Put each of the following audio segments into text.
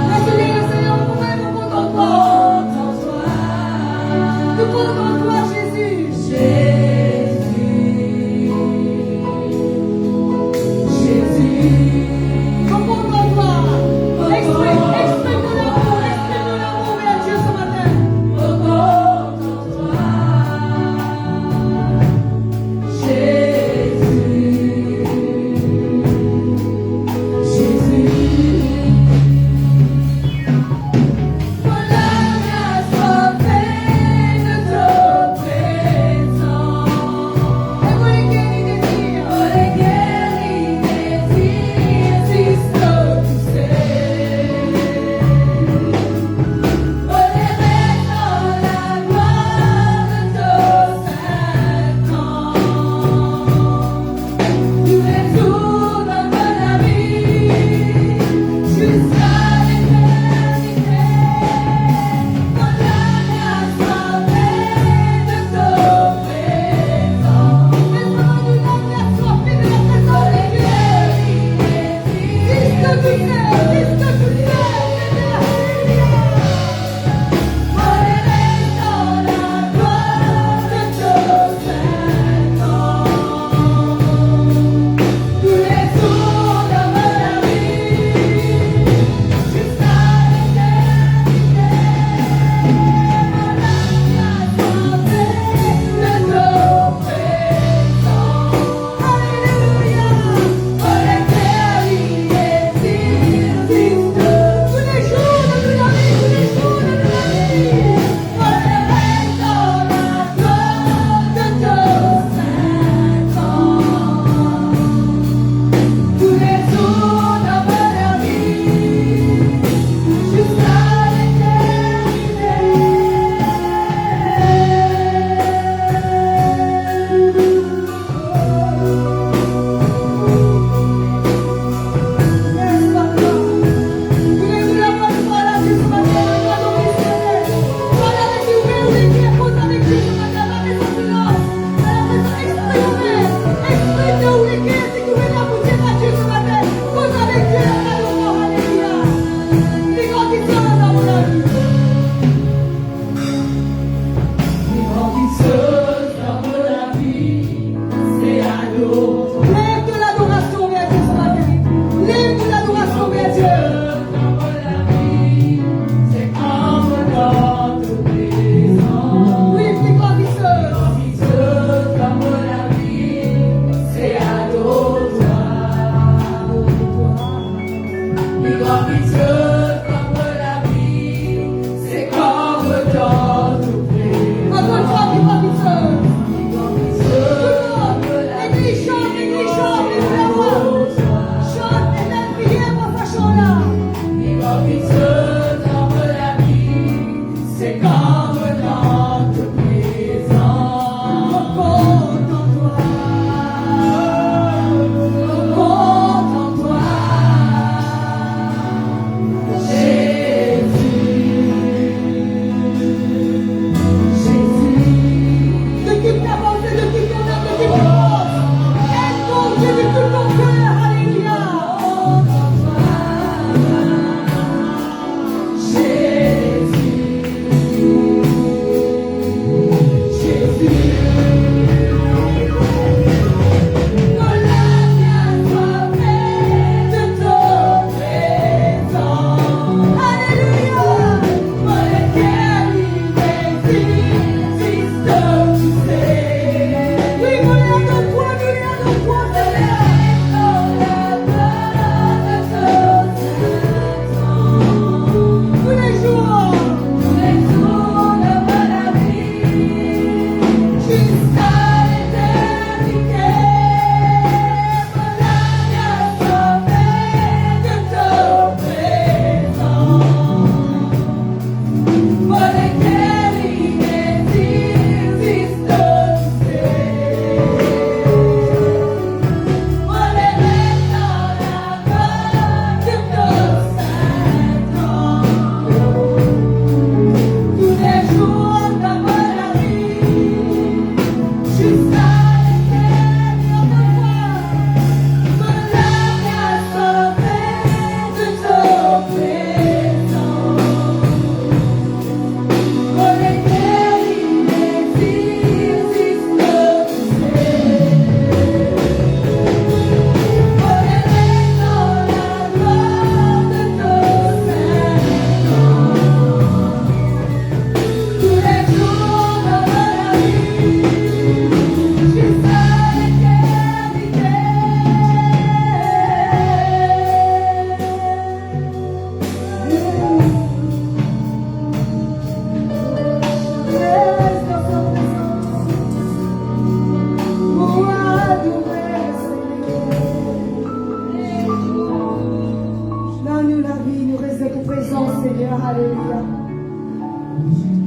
Laisse-les, Seigneur, nous-mêmes, on compte en toi.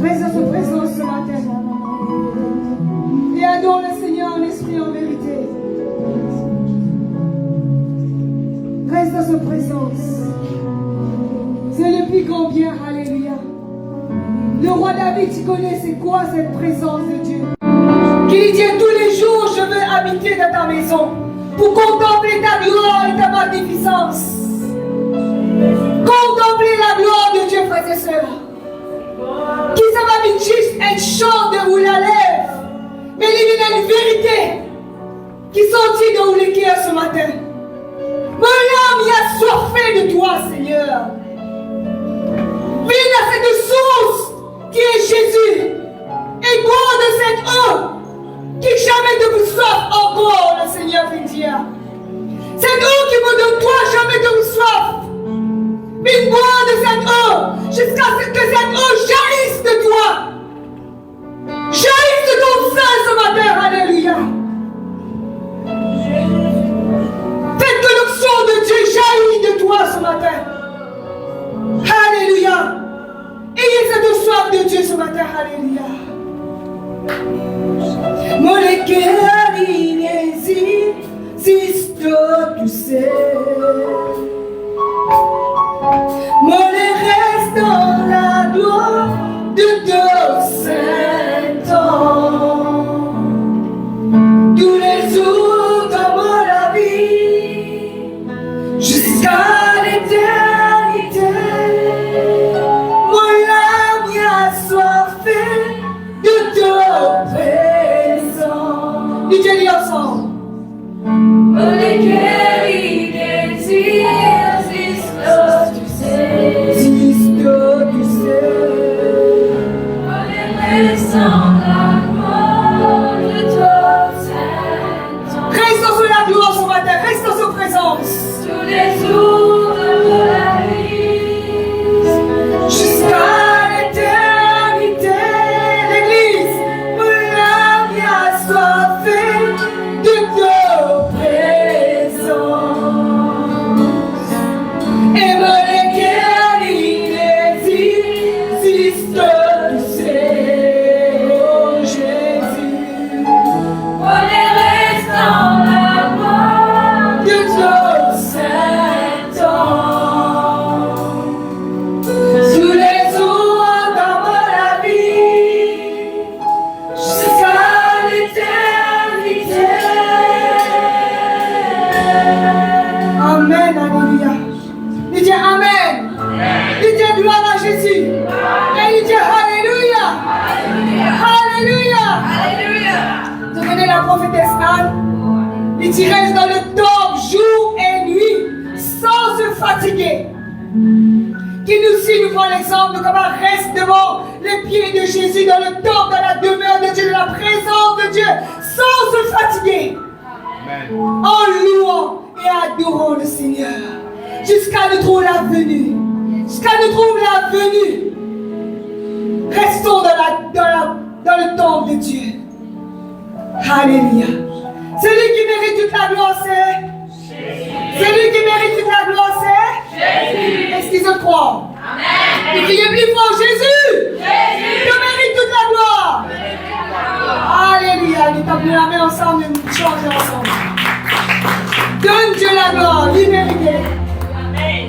Reste dans sa présence ce matin. Et adore le Seigneur en esprit en vérité. Reste dans sa présence. C'est le plus grand bien, alléluia. Le roi David, tu connais c'est quoi cette présence de Dieu? Qu'il dit tous les jours, je veux habiter dans ta maison pour contempler ta gloire et ta magnificence. Contempler la gloire de Dieu, frères et sœurs. Qui ça va être juste un chant de vous la lève, mais il y a une vérité qui sortit de vous les cœurs ce matin. Mon âme y a soifé de toi, Seigneur. Viens à cette source qui est Jésus et bois de cette eau qui jamais ne vous soif encore, le Seigneur vient dire. Cette eau qui me donne toi, jamais de vous soif. Mais bois de cette eau jusqu'à ce que cette eau jaillisse de toi. Jaillisse de ton sein ce matin, alléluia. Faites que l'onction de Dieu jaillisse de toi ce matin. Alléluia. Ayez cette soif de Dieu ce matin, alléluia. Mon cœur il existe, tu sais. Mon reste dans la gloire de ton Saint-Nom. Tous les jours dans mon vie, jusqu'à l'éternité. Mon âme y a soifé de ton présence. Dis Dieu ensemble. Mon cœur il existe, tu sais. Tu sais. Reste dans la gloire de ton Saint-Nom. Reste dans la gloire ce matin, reste dans sa présence. Tous les jours de ma vie, jusqu'à l'éternité. L'église, mon âme y a soifé de ton présence. Et mon cœur il existe, tu sais, oh Jésus. On reste dans la gloire de ton Saint-Nom. Tous les jours dans ma vie, jusqu'à l'éternité. Amen, alléluia. Il dit Amen. Il dit gloire à Jésus. Et il dit Alléluia. Alléluia. Alléluia. Devenez la prophétesse Anne. Il dit reste dans le temple jour et nuit sans se fatiguer. Qui nous suit, nous prend l'exemple de comment reste devant les pieds de Jésus dans le temple, dans la demeure de Dieu, dans la présence de Dieu, sans se fatiguer. Amen. En louant et adorant le Seigneur. Jusqu'à nous trouver la venue. Jusqu'à nous trouver la venue. Restons dans le temple de Dieu. Alléluia. Celui qui mérite toute la gloire, c'est Jésus. Celui qui mérite toute la gloire, c'est Jésus. Est-ce qu'ils se croient? Amen. Et criez plus fort, Jésus. Jésus. Tu mérites toute la gloire. Alléluia. Nous tapons la main ensemble et nous changeons ensemble. Donne Dieu la gloire, lui mérite. Amen.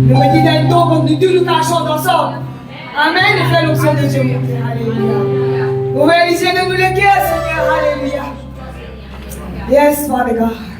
Nous mettons dans le dos comme nous tous nous cachons ensemble. Amen. Et fais l'option de Dieu. Alléluia. Vous réalisez de nous les cœurs, Seigneur. Alléluia. Yes, Father God.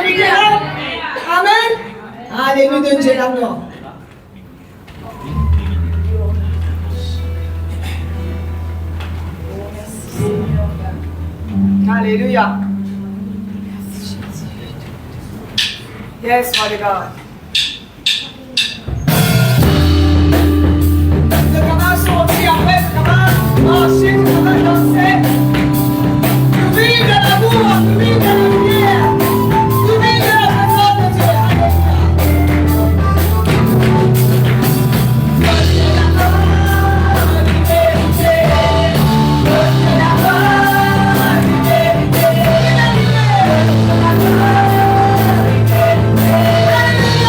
vérité. Amen. Alléluia, Dieu l'amour. Alléluia. Yes, Father God. Le cabane sortit après, le cabane marcher, le cabane danser. Nous vivons de l'amour, nous vivons de la lumière, nous vivons de la présence de Dieu. Alléluia.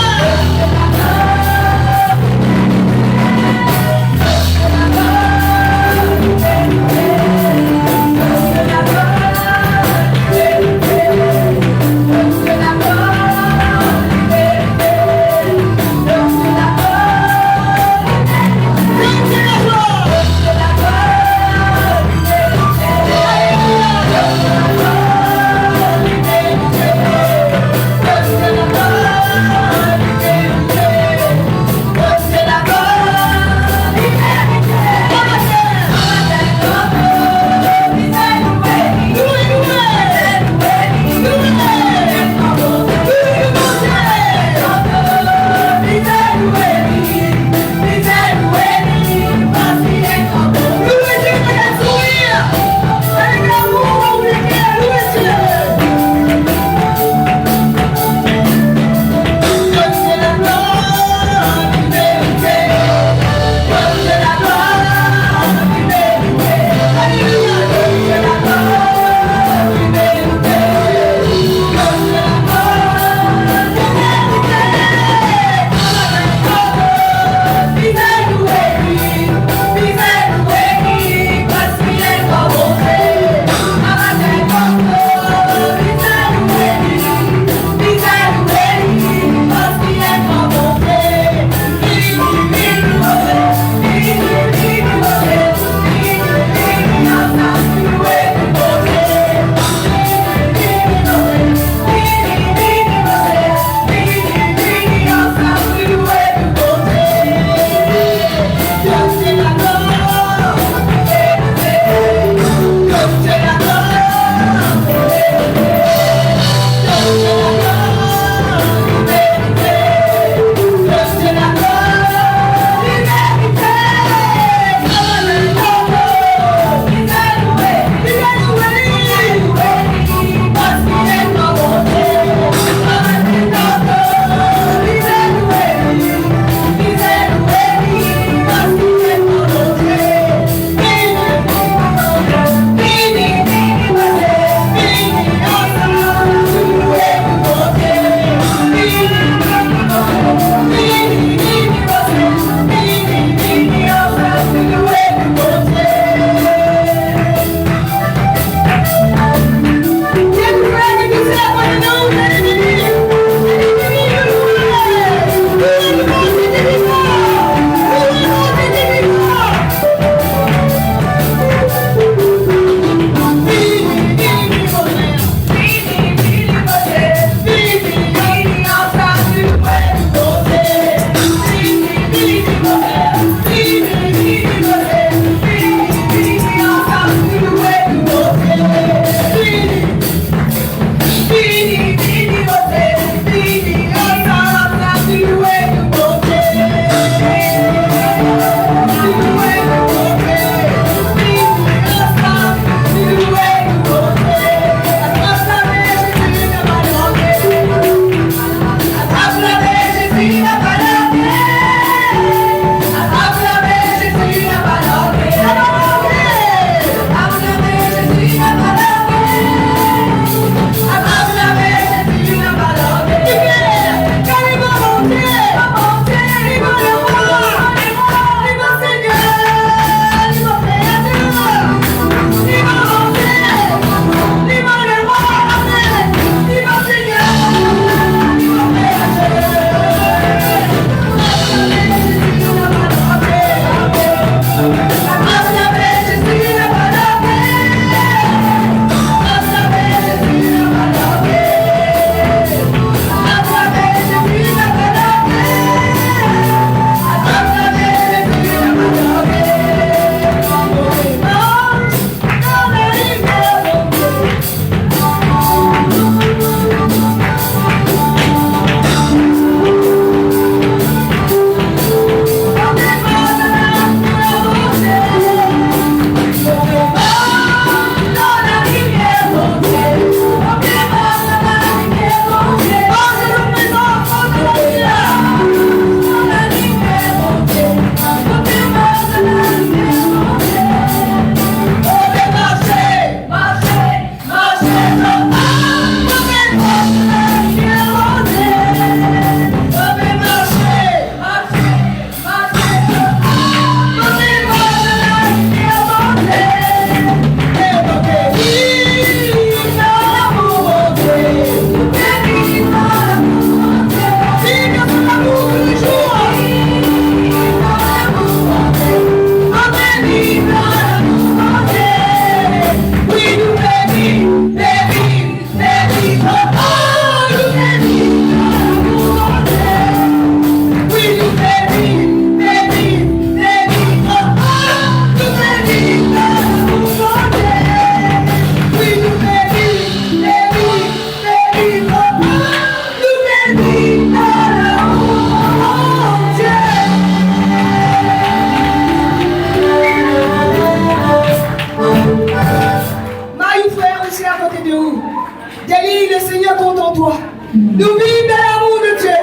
Nous vivons dans l'amour de Dieu.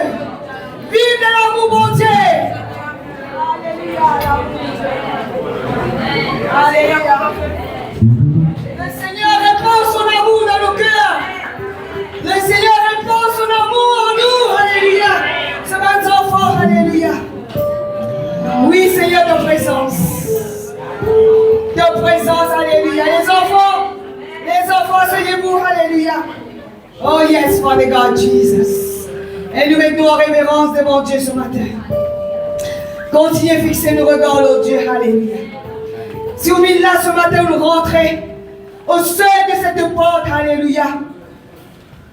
Vive dans l'amour, mon Dieu. Alléluia. Alléluia. Le Seigneur répand son amour dans nos cœurs. Le Seigneur répand son amour en nous. Alléluia. Ce matin, enfants, alléluia. Oui, Seigneur, de présence. De présence, alléluia. Les enfants, asseyez-vous, alléluia. Oh yes, Father God, Jesus. Et nous mettons en révérence devant Dieu ce matin. Continuez à fixer nos regards, oh Dieu, alléluia. Si vous venez là ce matin, vous rentrez au seuil de cette porte, alléluia.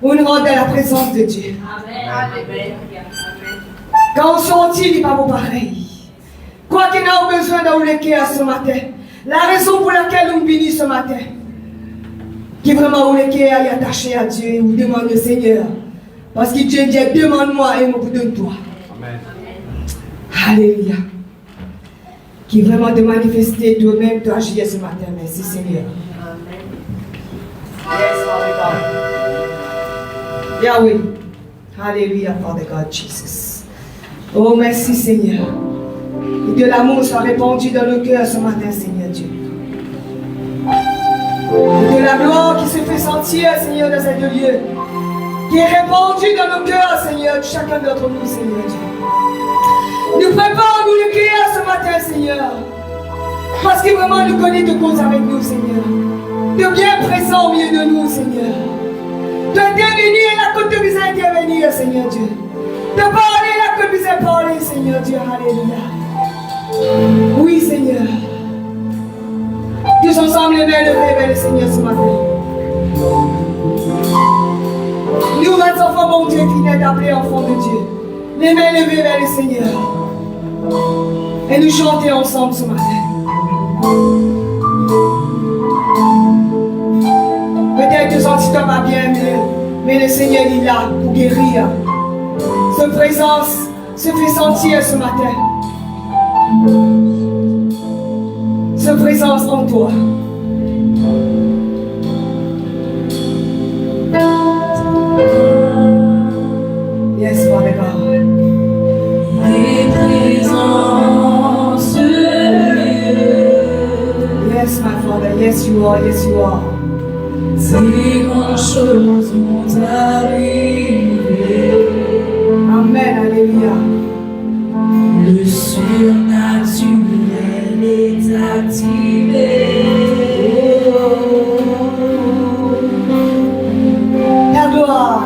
Vous nous rendez à la présence de Dieu. Amen. Quand on sortit, il n'est pas bon pareil. Quoi qu'il ait besoin de vous l'écrire ce matin. La raison pour laquelle nous bénissons ce matin. Qui vraiment vous l'écrire est attaché à Dieu et vous demande le Seigneur. Parce que Dieu dit, demande-moi et je vous donne toi. Amen. Alléluia. Qui vraiment de manifester toi-même, de agir ce matin. Merci Seigneur. Amen. Yes, Father God. Yahweh. Alléluia, Father God, Jesus. Oh, merci Seigneur. Et que l'amour soit répandu dans nos cœurs ce matin, Seigneur Dieu. Et que la gloire qui se fait sentir, Seigneur, dans ces deux lieux, qui est répandue dans nos cœurs, Seigneur, de chacun d'entre nous, Seigneur Dieu. Nous préparons le cœur ce matin, Seigneur. Parce que vraiment nous connaît de cause avec nous, Seigneur. De bien présent au milieu de nous, Seigneur. D'intervenir là que tu nous as intervenir, Seigneur Dieu. De parler là que nous as parlé, Seigneur Dieu. Alléluia. Oui, Seigneur. Tous ensemble, les mains levées vers le Seigneur ce matin. Nous, votre enfant, bon Dieu, qui n'est appelé enfant de Dieu. Les mains levées vers le Seigneur. Et nous chanter ensemble ce matin. Peut-être que son système va bien, mais le Seigneur est là pour guérir. Sa présence se fait sentir ce matin. Sa présence en toi. Yes, Father God. Yes, my Father. Yes, you are. Yes, you are. Ces grandes choses vont arriver. Amen. Alléluia. Le surnaturel est activé. La gloire.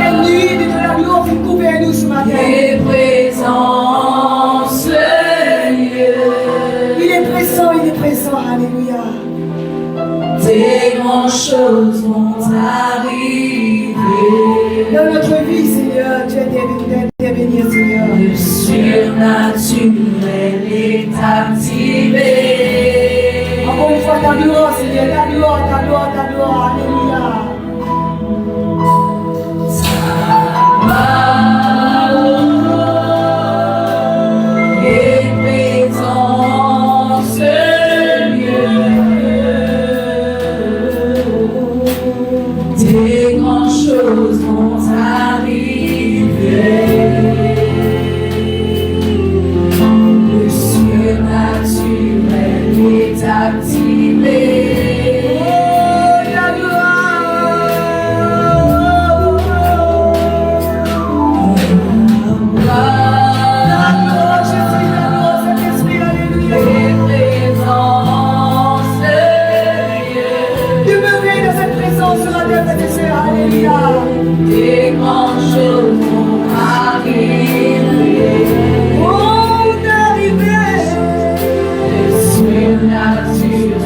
Et nuit de la gloire qui couvre nous ce matin. Et présent ce lieu. Il est présent, alléluia. Des grandes choses vont arriver. Dans notre vie, Seigneur, tu es intervenir, Seigneur. Le surnaturel est activé. Encore une fois, ta gloire, Seigneur, ta gloire, alléluia. Et présent ce lieu. Des grandes choses vont arriver. Le surnaturel est activé. La gloire, Jésus, la gloire, Saint-Esprit, alléluia. Et présent ce lieu. Demeurez dans cette présence sur la terre, frères et sœurs, alléluia. Des grandes choses vont arriver. Oh, d'arriver. Le surnaturel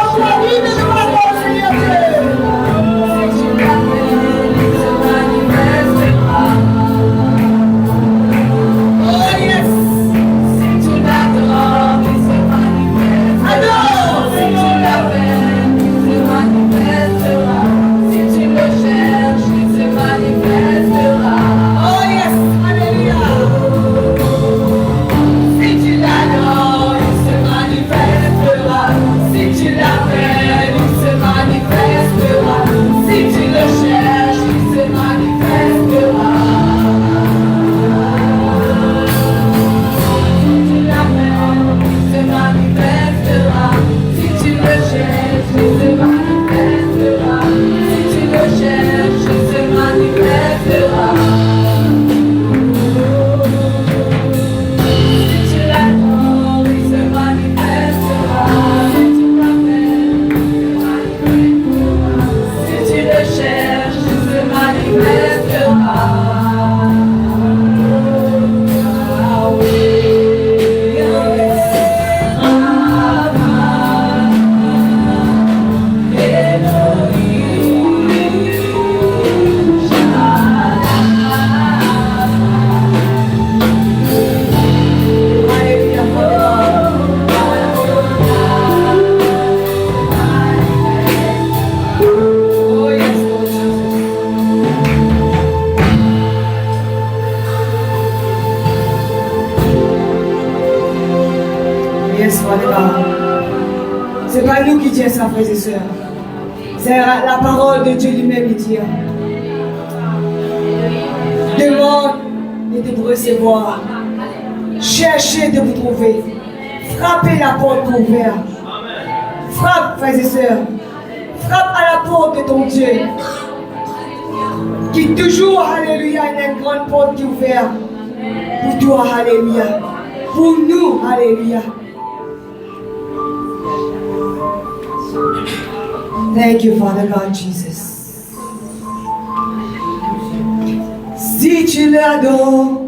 dans la vie de nos parents, Seigneur Dieu. Si tu l'appelles, il se manifestera. Oh yes. Si tu l'adores, il se manifestera. Adore. Si tu l'appelles, il se manifestera. Si tu le cherches, il se manifestera. Oh yes. Alléluia. Si tu l'adores, il se manifestera. Si tu l'appelles, il se manifestera. Si tu le cherches, il se manifestera. Si tu l'appelles, il se manifestera. Si tu le cherches, il se manifestera. Si tu le cherches, il se manifestera. Si tu l'attends, il se manifestera. Si tu l'appelles, il se manifestera. Si tu le cherches, il se manifestera. Oh yes, Lord Jesus. Yes, Father God. C'est pas nous qui disons ça, frères et sœurs. C'est la parole de Dieu lui-même qui dit. Demande et de vous recevoir. Cherchez de vous trouver. Frappez la porte ouverte. Frappe, frères et sœurs. Frappe à la porte de ton Dieu. Qui toujours, alléluia, il y a une grande porte qui est ouverte. Pour toi, alléluia. Pour nous, alléluia. Thank you, Father God Jesus. Si tu l'adores,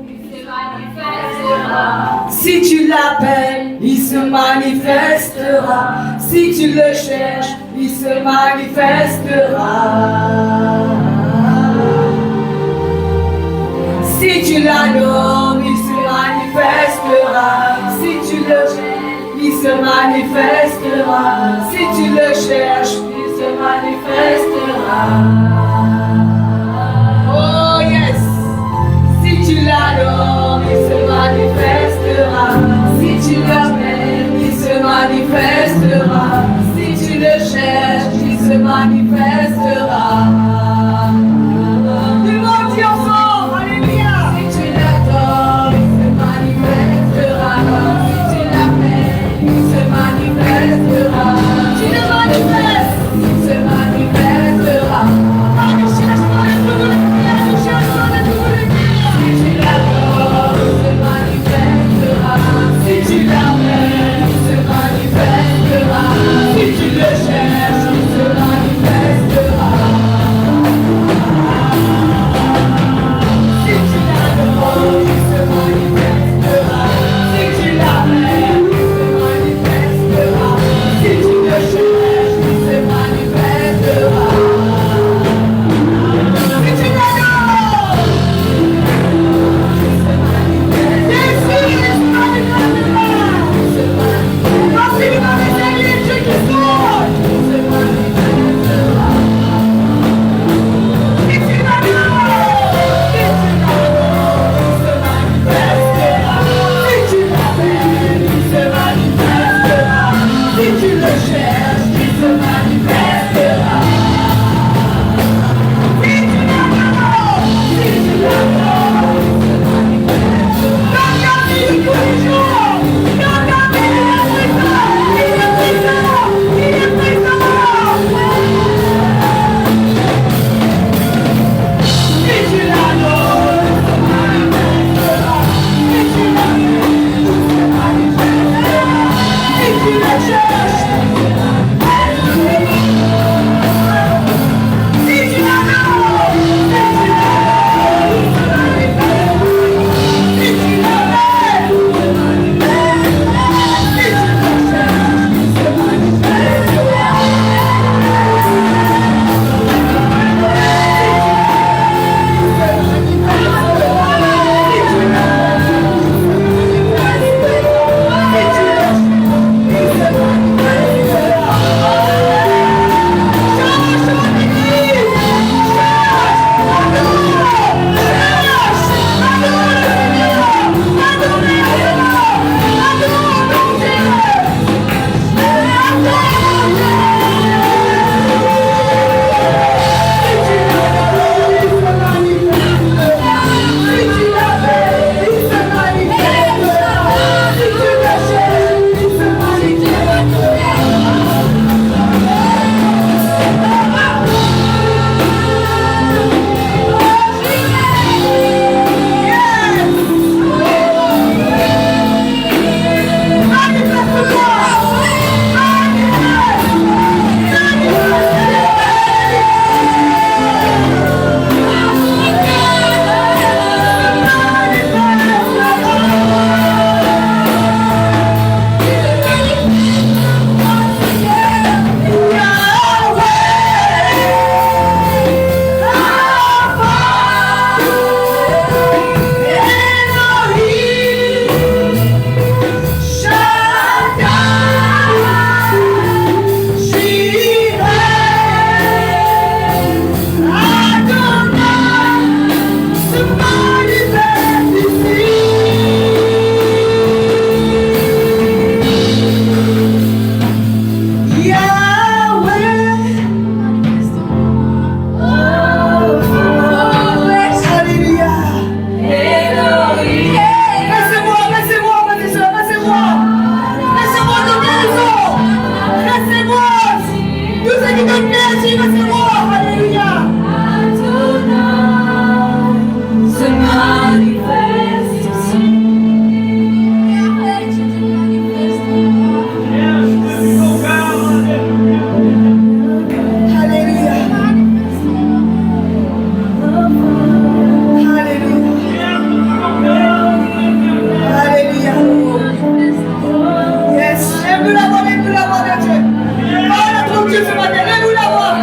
si tu l'appelles, il se manifestera. Si tu le cherches, il se manifestera. Si tu l'adores, il se manifestera. Si tu le cherches, il se manifestera. Si tu le cherches, il se manifestera. Oh yes. Si tu l'adores, il se manifestera. Si tu l'appelles, il se manifestera. Si tu le cherches, il se manifestera. Demande Dieu ensemble, alléluia. Si tu l'adores, il se manifestera. Si tu l'appelles, il se manifestera. Tu le manifestes. Il se manifestera. qui donne merci de ses rois. Alléluia. Se manifeste ici. Alléluia. Alléluia. Yes. Lève-nous la voix, lève-nous la voix de Dieu. Parle à ton Dieu ce matin. Lève-nous la voix.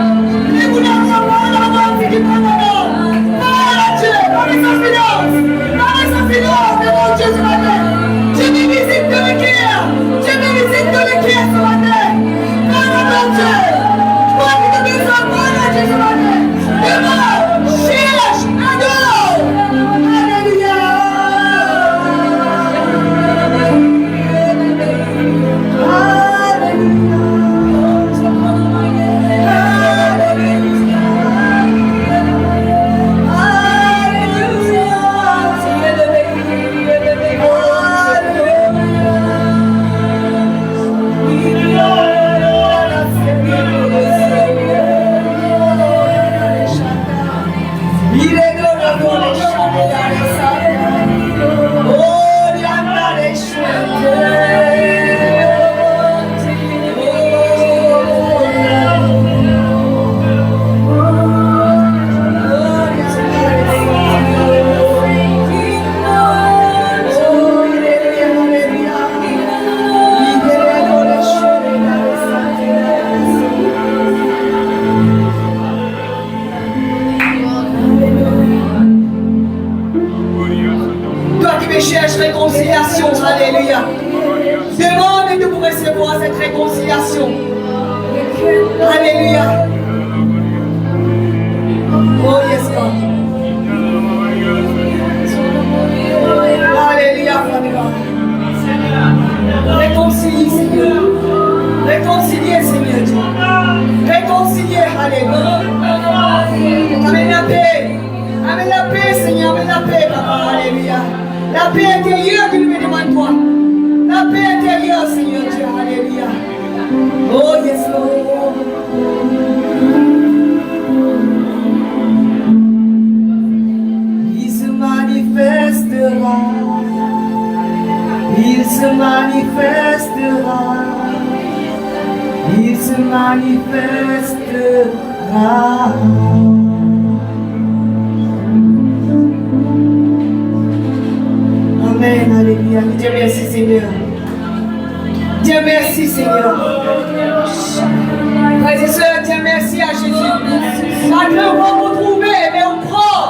Lève-nous la voix, parle à la voix, c'est du commandement. Parle à Dieu, parle sa finance. Parle sa finance de mon Dieu ce matin. Dieu me visite de l'équerre. Dieu me visite de l'équerre ce matin. Parle à ton Dieu. Toi qui te besoin, parle à Dieu ce matin. Demande, cherche, adore. Alléluia. Cherche réconciliation, alléluia. Demande de vous recevoir cette réconciliation. Alléluia. Oh yes God. Alléluia, Father God. Réconcilie, Seigneur. Réconcilier, Seigneur Dieu. Réconcilier, alléluia. Amène la paix. Amène la paix, Seigneur. Amène la paix, Papa. Alléluia. La paix intérieure que nous me demandons, toi. La paix intérieure, Seigneur Dieu. Alléluia. Oh, yes, Lord. Il se manifestera. Il se manifestera. Il se manifestera. Amen, alléluia. Dieu merci Seigneur. Dieu merci Seigneur. Frères et sœurs, Dieu merci à Jésus. Chacun va retrouver, mais on prend.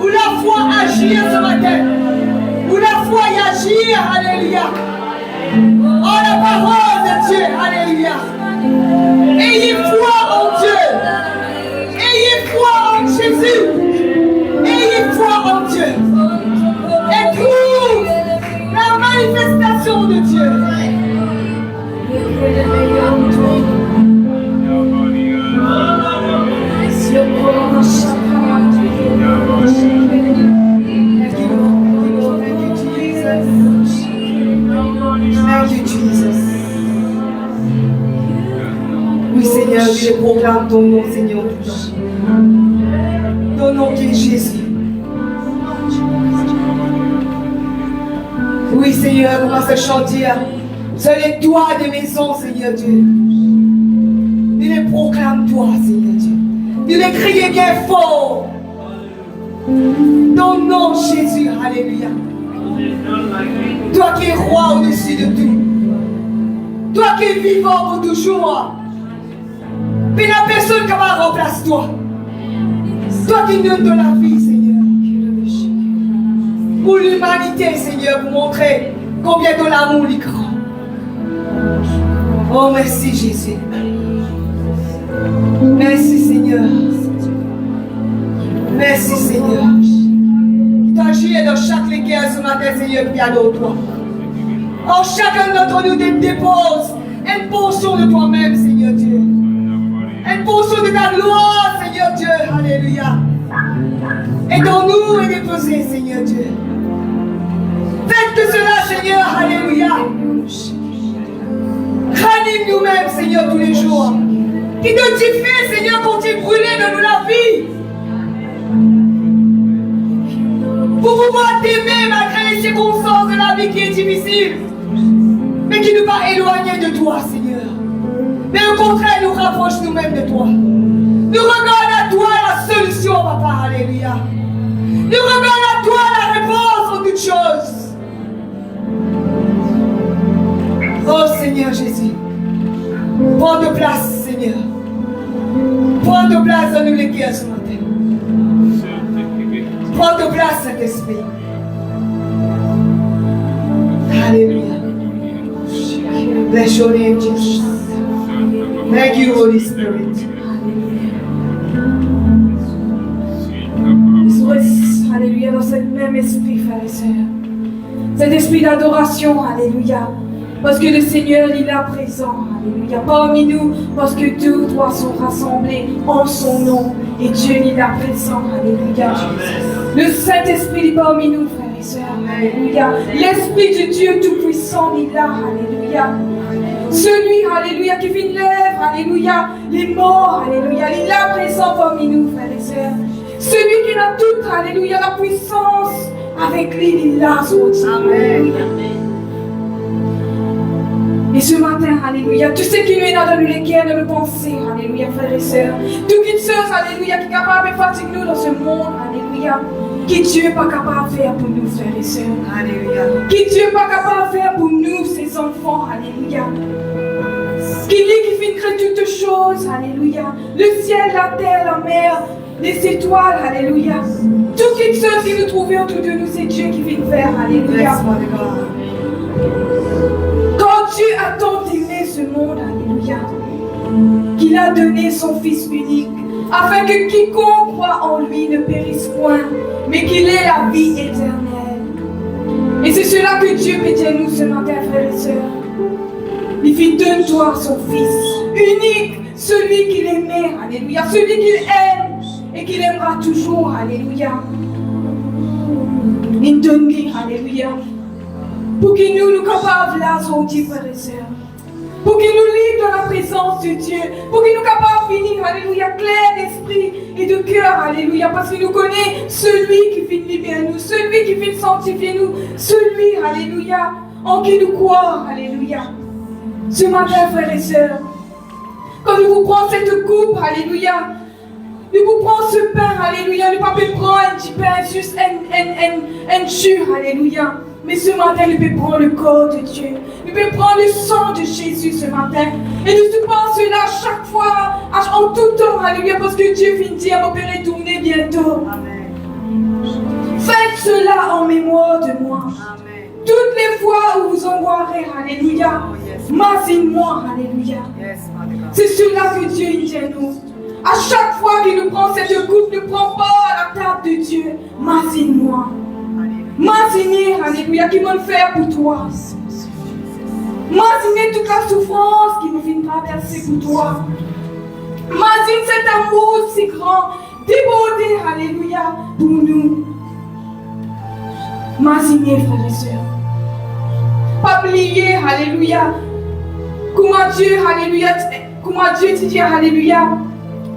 Où la foi agir ce matin. Où la foi y agir, alléluia. Oh la parole de Dieu, alléluia. Ayez foi en Dieu. Ayez foi en Jésus. Ayez foi en Dieu. Et trouve la manifestation de Dieu. Thank you, Jesus. Oui, Seigneur, je proclame ton nom, Seigneur. Ton nom qui est Jésus. Oui, Seigneur, on va se chanter sur les toits des maisons, Seigneur Dieu. Nous les proclame toi, Seigneur Dieu. Nous les crions bien fort. Ton nom, Jésus, alléluia. Toi qui es roi au-dessus de tout. Toi qui es vivant pour toujours. Mais la personne qui va remplacer toi. Toi qui donnes de la vie, Seigneur. Pour l'humanité, Seigneur, pour montrer combien ton amour est grand. Oh, merci Jésus. Merci Seigneur. Merci Seigneur. Tu agis dans chaque léguerre ce matin, Seigneur, qui adore toi. En chacun d'entre nous dépose une portion de toi-même, Seigneur Dieu. Une portion de ta gloire, Seigneur Dieu. Alléluia. Et dans nous est déposé, Seigneur Dieu. Faites de cela, Seigneur. Alléluia. Ranime nous-mêmes, Seigneur, tous les jours. qui te diffère, Seigneur, continue de brûler dans nous la vie. Pour pouvoir t'aimer malgré les circonstances de la vie qui est difficile, mais qui nous va éloigner de toi, Seigneur. Mais au contraire, nous rapproche nous-mêmes de toi. Nous regardons à toi la solution, Papa, alléluia. Nous regardons à toi la réponse en toutes choses. Oh Seigneur Jésus, prends de place, Seigneur. Prends de place dans nous les cœurs ce matin. Prends de place, Saint-Esprit. Alléluia. Bless your name, Jesus. Thank you, Holy Spirit. Alléluia, dans ce même esprit, frères et sœurs. Cet esprit d'adoration, alléluia. Parce que le Seigneur, il est là présent, alléluia, parmi nous, parce que deux ou trois sont rassemblés en son nom. Et Dieu, il est là présent, alléluia. Le Saint-Esprit est parmi nous, frères et sœurs, alléluia. L'Esprit de Dieu Tout-Puissant, il est là, alléluia. Celui, alléluia, qui vient de lèvres, alléluia, les morts, alléluia, il est là présent parmi nous, frères et sœurs. Celui qui a toute, alléluia, la puissance, avec lui, il est là, Amen. Et ce matin, alléluia, tout ce qui nous est dans nous les cœurs, dans nos pensées, alléluia, frères et sœurs, toute une chose, alléluia, qui est capable de fatiguer nous dans ce monde, alléluia, qui Dieu n'est pas capable de faire pour nous, frères et sœurs, alléluia, qui Dieu n'est pas capable de faire pour nous, ses enfants, alléluia, qui dit qu'il fait créer toutes choses, alléluia, le ciel, la terre, la mer, les étoiles, alléluia, toutes les choses qui nous trouvent autour de nous, c'est Dieu qui vient faire, alléluia. Quand Dieu a tant aimé ce monde, alléluia, qu'il a donné son Fils unique, afin que quiconque croit en lui ne périsse point, mais qu'il ait la vie éternelle. Et c'est cela que Dieu peut dire nous ce matin, frères et sœurs. Il fit donne-toi son Fils unique, celui qu'il aimait, alléluia, celui qu'il aime et qu'il aimera toujours, alléluia. Il donne, alléluia, pour qu'il nous capables là, son Dieu, frères et sœurs, pour qu'il nous livre dans la présence de Dieu, pour qu'il nous capables de finir, alléluia, clair d'esprit et de cœur, alléluia, parce qu'il nous connaît celui qui vient libérer nous, celui qui vient sanctifier nous, celui, alléluia, en qui nous croire, alléluia. Ce matin, frères et sœurs, quand nous vous prenons cette coupe, alléluia, nous vous prenons ce pain, alléluia, nous ne pouvons pas prendre un petit pain, juste un jus, alléluia. Mais ce matin, nous pouvons prendre le corps de Dieu. Nous pouvons prendre le sang de Jésus ce matin. Et nous pensons cela chaque fois, en tout temps, alléluia, parce que Dieu vient dire, mon Père est tourné bientôt. Amen. Faites cela en mémoire de moi. Amen. Toutes les fois où vous en boirez, alléluia, masine-moi, alléluia. C'est cela que Dieu dit à nous. À chaque fois qu'il nous prend cette coupe, ne prend pas à la table de Dieu. Masine-moi. Masine, alléluia, qui va le faire pour toi. Masine toute la souffrance qui nous vient traverser pour toi. Masine cet amour si grand, débordé, alléluia, pour nous. Masine, frères et sœurs. Pas oublier, alléluia, comment Dieu, alléluia, comment Dieu te dit, alléluia,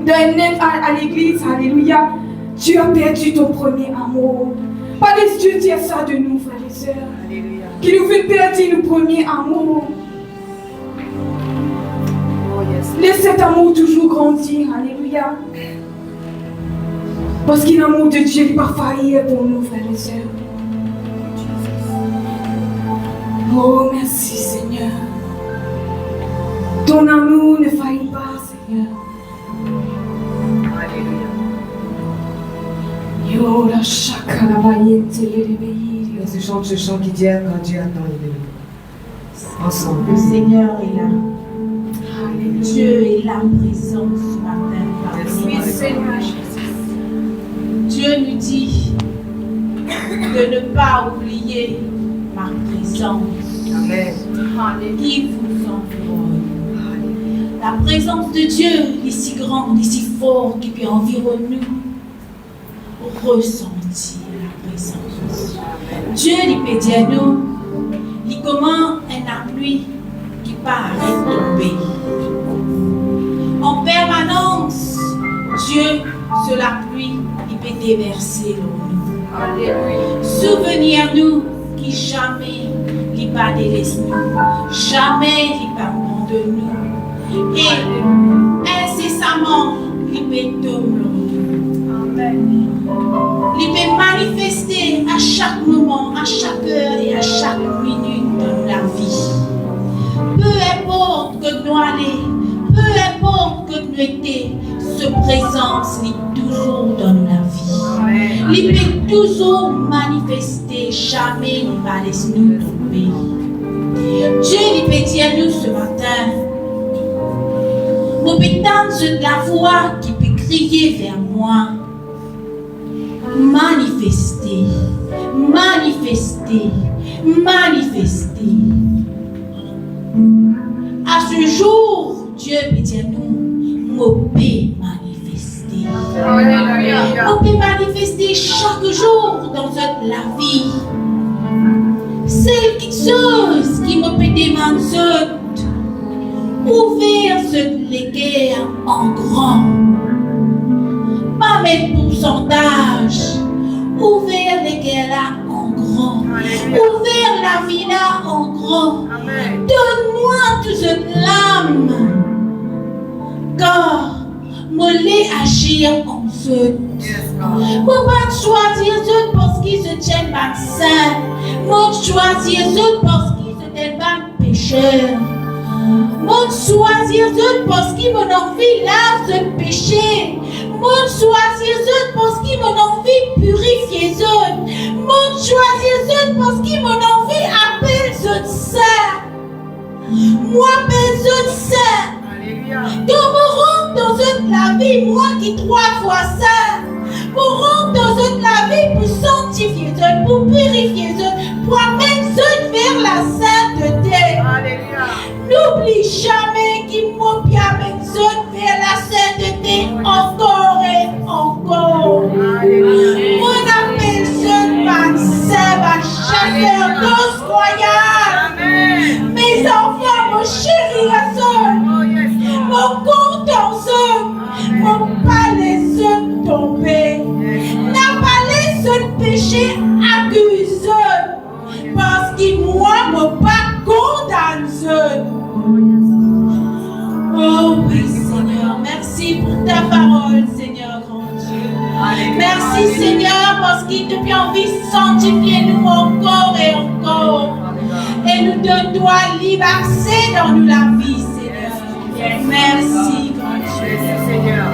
à l'église, alléluia, tu as perdu ton premier amour. Pas laisse Dieu dire ça de nous, frères et sœurs. Alléluia. Qui nous fait perdre le premier amour. Oh, yes. Laisse cet amour toujours grandir, alléluia. Parce que l'amour de Dieu n'est pas faillir pour nous, frères et sœurs. Oh, merci Seigneur. Ton amour ne faillit pas, Seigneur. On se chante ce chant qui dit quand Dieu attend les ensemble. Le Seigneur est là. Alléluia. Dieu est là présent ce matin. Oui, Seigneur. Dieu nous dit de ne pas oublier ma présence. Amen. Qui vous environne. La présence de Dieu est si grande, est si forte qui peut environner nous. Ressentir la présence. Dieu il peut dire nous, il comment un pluie qui part arrêter de tomber. On perd sur la pluie, il peut déverser l'eau. Souvenir-nous qui jamais il pas délaisse nous, jamais il pas de nous. Et incessamment, il peut tomber. Il peut manifester à chaque moment, à chaque heure et à chaque minute dans la vie. Peu importe que nous allons, peu importe que nous étions, ce présence est toujours dans la vie. Il peut toujours manifester, jamais il va laisser nous tomber. Dieu il peut dire nous ce matin, nous peut la voix qui peut crier vers moi. Manifester, manifester, manifester. À ce jour, Dieu peut dire nous, nous peut manifester. On peut manifester chaque jour dans la vie. C'est quelque chose qui me peut demander ouvrir les guerres en grand. Pas mettre pourcentage. Ouvrir les guerres là en grand. Ouvrir la vie là en grand. Donne-moi toute cette lame. Car moi les agir en ce. Moi pas choisir ceux parce qu'ils se tiennent pas saints. Moi choisir ceux parce qu'ils se tiennent pas pécheurs. Moi choisir ceux parce qu'ils m'ont envie là ce péché. Moi choisir ceux parce qu'ils m'ont envie purifier ceux. Moi choisir ceux parce qu'ils m'ont envie appeler ceux saints. Moi appelle ceux saints. Donc me rendre dans toute la vie, moi qui 3 fois saint. Me rendre dans toute la vie pour sanctifier ceux, pour purifier ceux, pour amener ceux vers la sainteté. N'oublie jamais qu'il m'a bien amené ceux vers la sainteté encore et encore. Mon appel ceux par saint, par chasseur, dos royal. Mes enfants, mon chéri à ceux. Mon compte en ceux, mon palais ceux tombés. N'a pas laissé le péché accusé, parce que moi, me pas condamné. Oh oui, Seigneur, merci pour ta parole, Seigneur, grand Dieu. Merci, Seigneur, parce qu'il te fait envie de sanctifier nous encore et encore. Et nous donne-toi libre accès dans nous la vie, Seigneur. Merci, grand Dieu. Seigneur.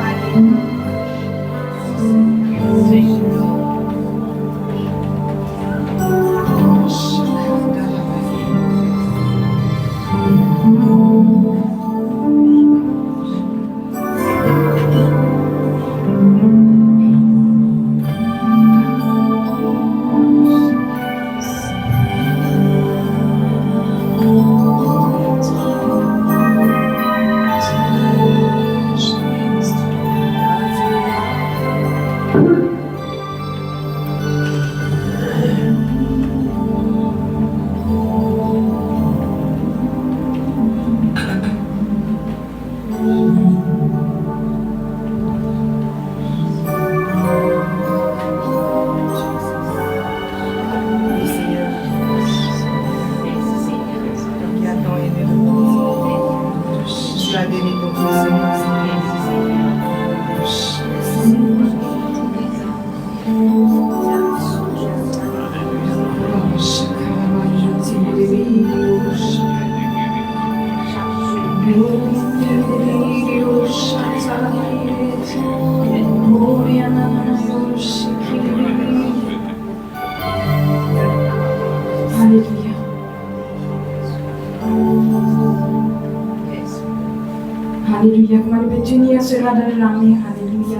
Alléluia. Comment nous pouvons unir cela dans l'armée. Alléluia.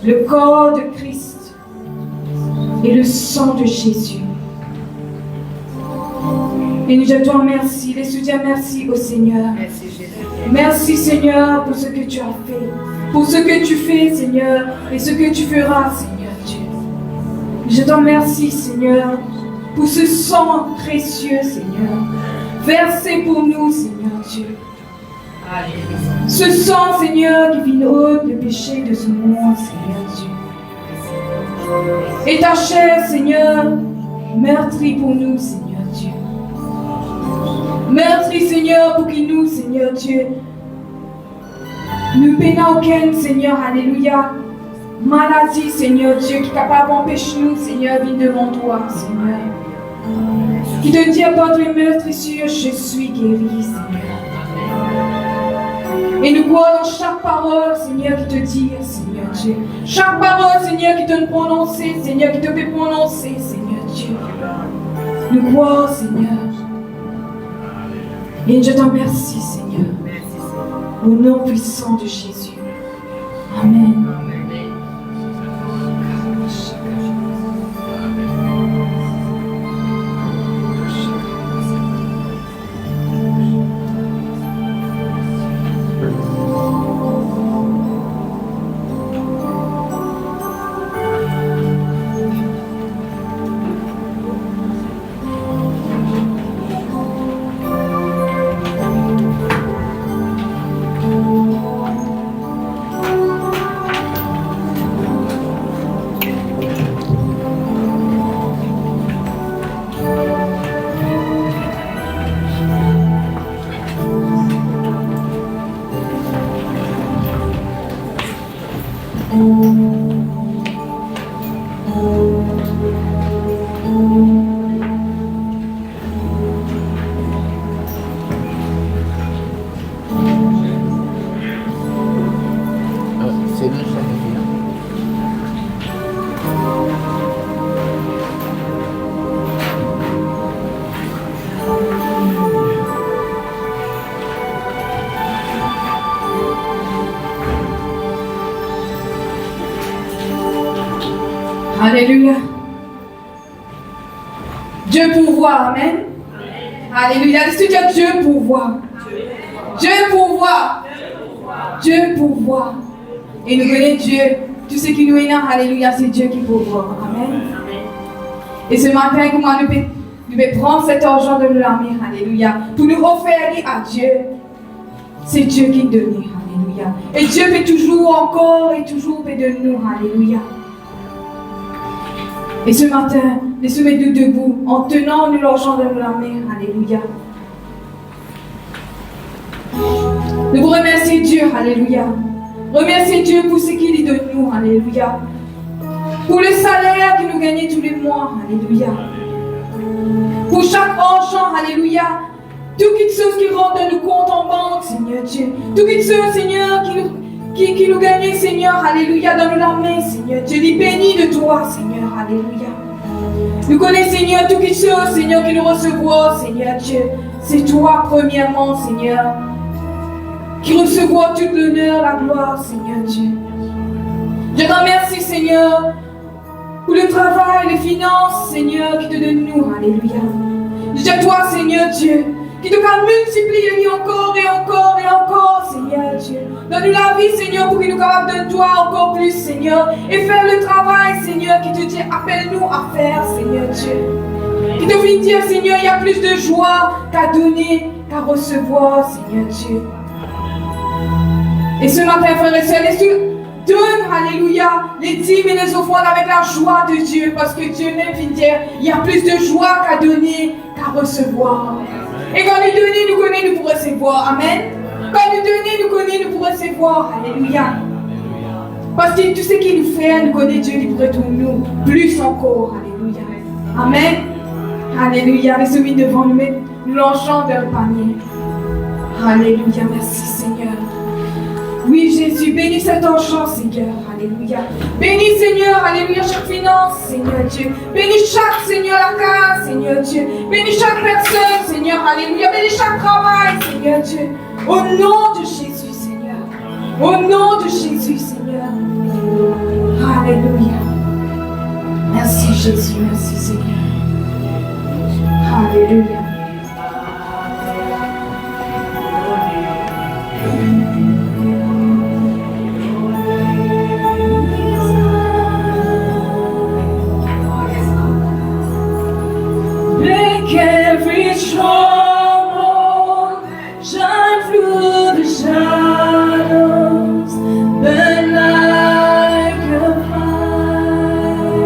Le corps de Christ et le sang de Jésus. Et nous jetons merci, les soutiens merci au Seigneur. Merci Seigneur pour ce que tu as fait, pour ce que tu fais Seigneur et ce que tu feras Seigneur Dieu. Je t'en remercie Seigneur pour ce sang précieux Seigneur, versé pour nous Seigneur Dieu. Ce sang Seigneur qui vient ôter le péché de ce monde Seigneur Dieu. Et ta chair, Seigneur, meurtrie pour nous, Seigneur Dieu. Meurtrie, Seigneur, pour qu'il nous, Seigneur Dieu, nous pénons aucun, Seigneur, alléluia, maladie, Seigneur Dieu, qui est capable d'empêcher nous, Seigneur, venir devant toi, Seigneur. Qui te dit par tes meurtrissures, je suis guéri, Seigneur. Et nous croyons dans chaque parole, Seigneur, qui te dit, Seigneur Dieu. Chaque parole, Seigneur, qui te prononce, Seigneur, qui te fait prononcer, Seigneur Dieu. Nous croyons, Seigneur. Et je t'en remercie, Seigneur. Au nom puissant de Jésus. Amen. Alléluia. Dieu pourvoit, amen. Alléluia. Laisse-tu dire Dieu pourvoit. Dieu pourvoit. Dieu pourvoit. Et nous connaissons Dieu. Tout ce qui nous est là, alléluia, c'est Dieu qui pourvoit. Amen. Et ce matin, comment nous pouvons prendre cet argent de l'armée, alléluia, pour nous offrir à Dieu. C'est Dieu qui donne, alléluia. Et Dieu fait toujours encore et toujours fait de nous, alléluia. Et ce matin, laissez-nous debout en tenant nous l'argent de l'armée, alléluia. Nous vous remercions Dieu, alléluia. Remerciez Dieu pour ce qu'il donne nous, alléluia. Pour le salaire que nous gagnons tous les mois, alléluia. Pour chaque argent, alléluia. Tout quelque chose qui rentre dans nos comptes en banque, Seigneur Dieu. Tout quelque chose, Seigneur, qui nous gagne, Seigneur, alléluia, dans nos mains, Seigneur Dieu. Les bénis de toi, Seigneur, alléluia. Nous connaissons, Seigneur, tout quelque chose, Seigneur, qui nous recevons, Seigneur Dieu. C'est toi, premièrement, Seigneur, qui recevons toute l'honneur, la gloire, Seigneur Dieu. Je te remercie, Seigneur, pour le travail, les finances, Seigneur, qui te donne nous, alléluia. Je dis à toi, Seigneur Dieu, qui te va multiplier encore et encore et encore, Seigneur Dieu. Donne-nous la vie, Seigneur, pour qu'il nous capable de toi encore plus, Seigneur. Et faire le travail, Seigneur, qui te dit, appelle-nous à faire, Seigneur Dieu. Qui te vient dire, Seigneur, il y a plus de joie qu'à donner, qu'à recevoir, Seigneur Dieu. Et ce matin, frères et sœurs, laisse-nous donne, alléluia, les dîmes et les offrandes avec la joie de Dieu, parce que Dieu même vient dire, il y a plus de joie qu'à donner, qu'à recevoir. Et quand nous donnons, nous connaissons, nous pour recevoir. Amen. Quand nous donnons, nous connaissons, nous pour recevoir. Alléluia. Parce que tout ce qu'il nous fait, nous connaissons Dieu qui pourrait tout nous, plus encore. Alléluia. Amen. Alléluia. Les soumis devant nous, nous l'enchant vers le panier. Alléluia. Merci Seigneur. Oui, Jésus, bénis cet argent, Seigneur, alléluia. Bénis, Seigneur, alléluia, chaque finance, Seigneur Dieu. Bénis chaque, Seigneur, la case, Seigneur Dieu. Bénis chaque personne, Seigneur, alléluia. Bénis chaque travail, Seigneur Dieu. Au nom de Jésus, Seigneur. Au nom de Jésus, Seigneur. Alléluia. Merci, Jésus, merci, Seigneur. Alléluia. Every stronghold shine through the shadows, burn like a fire.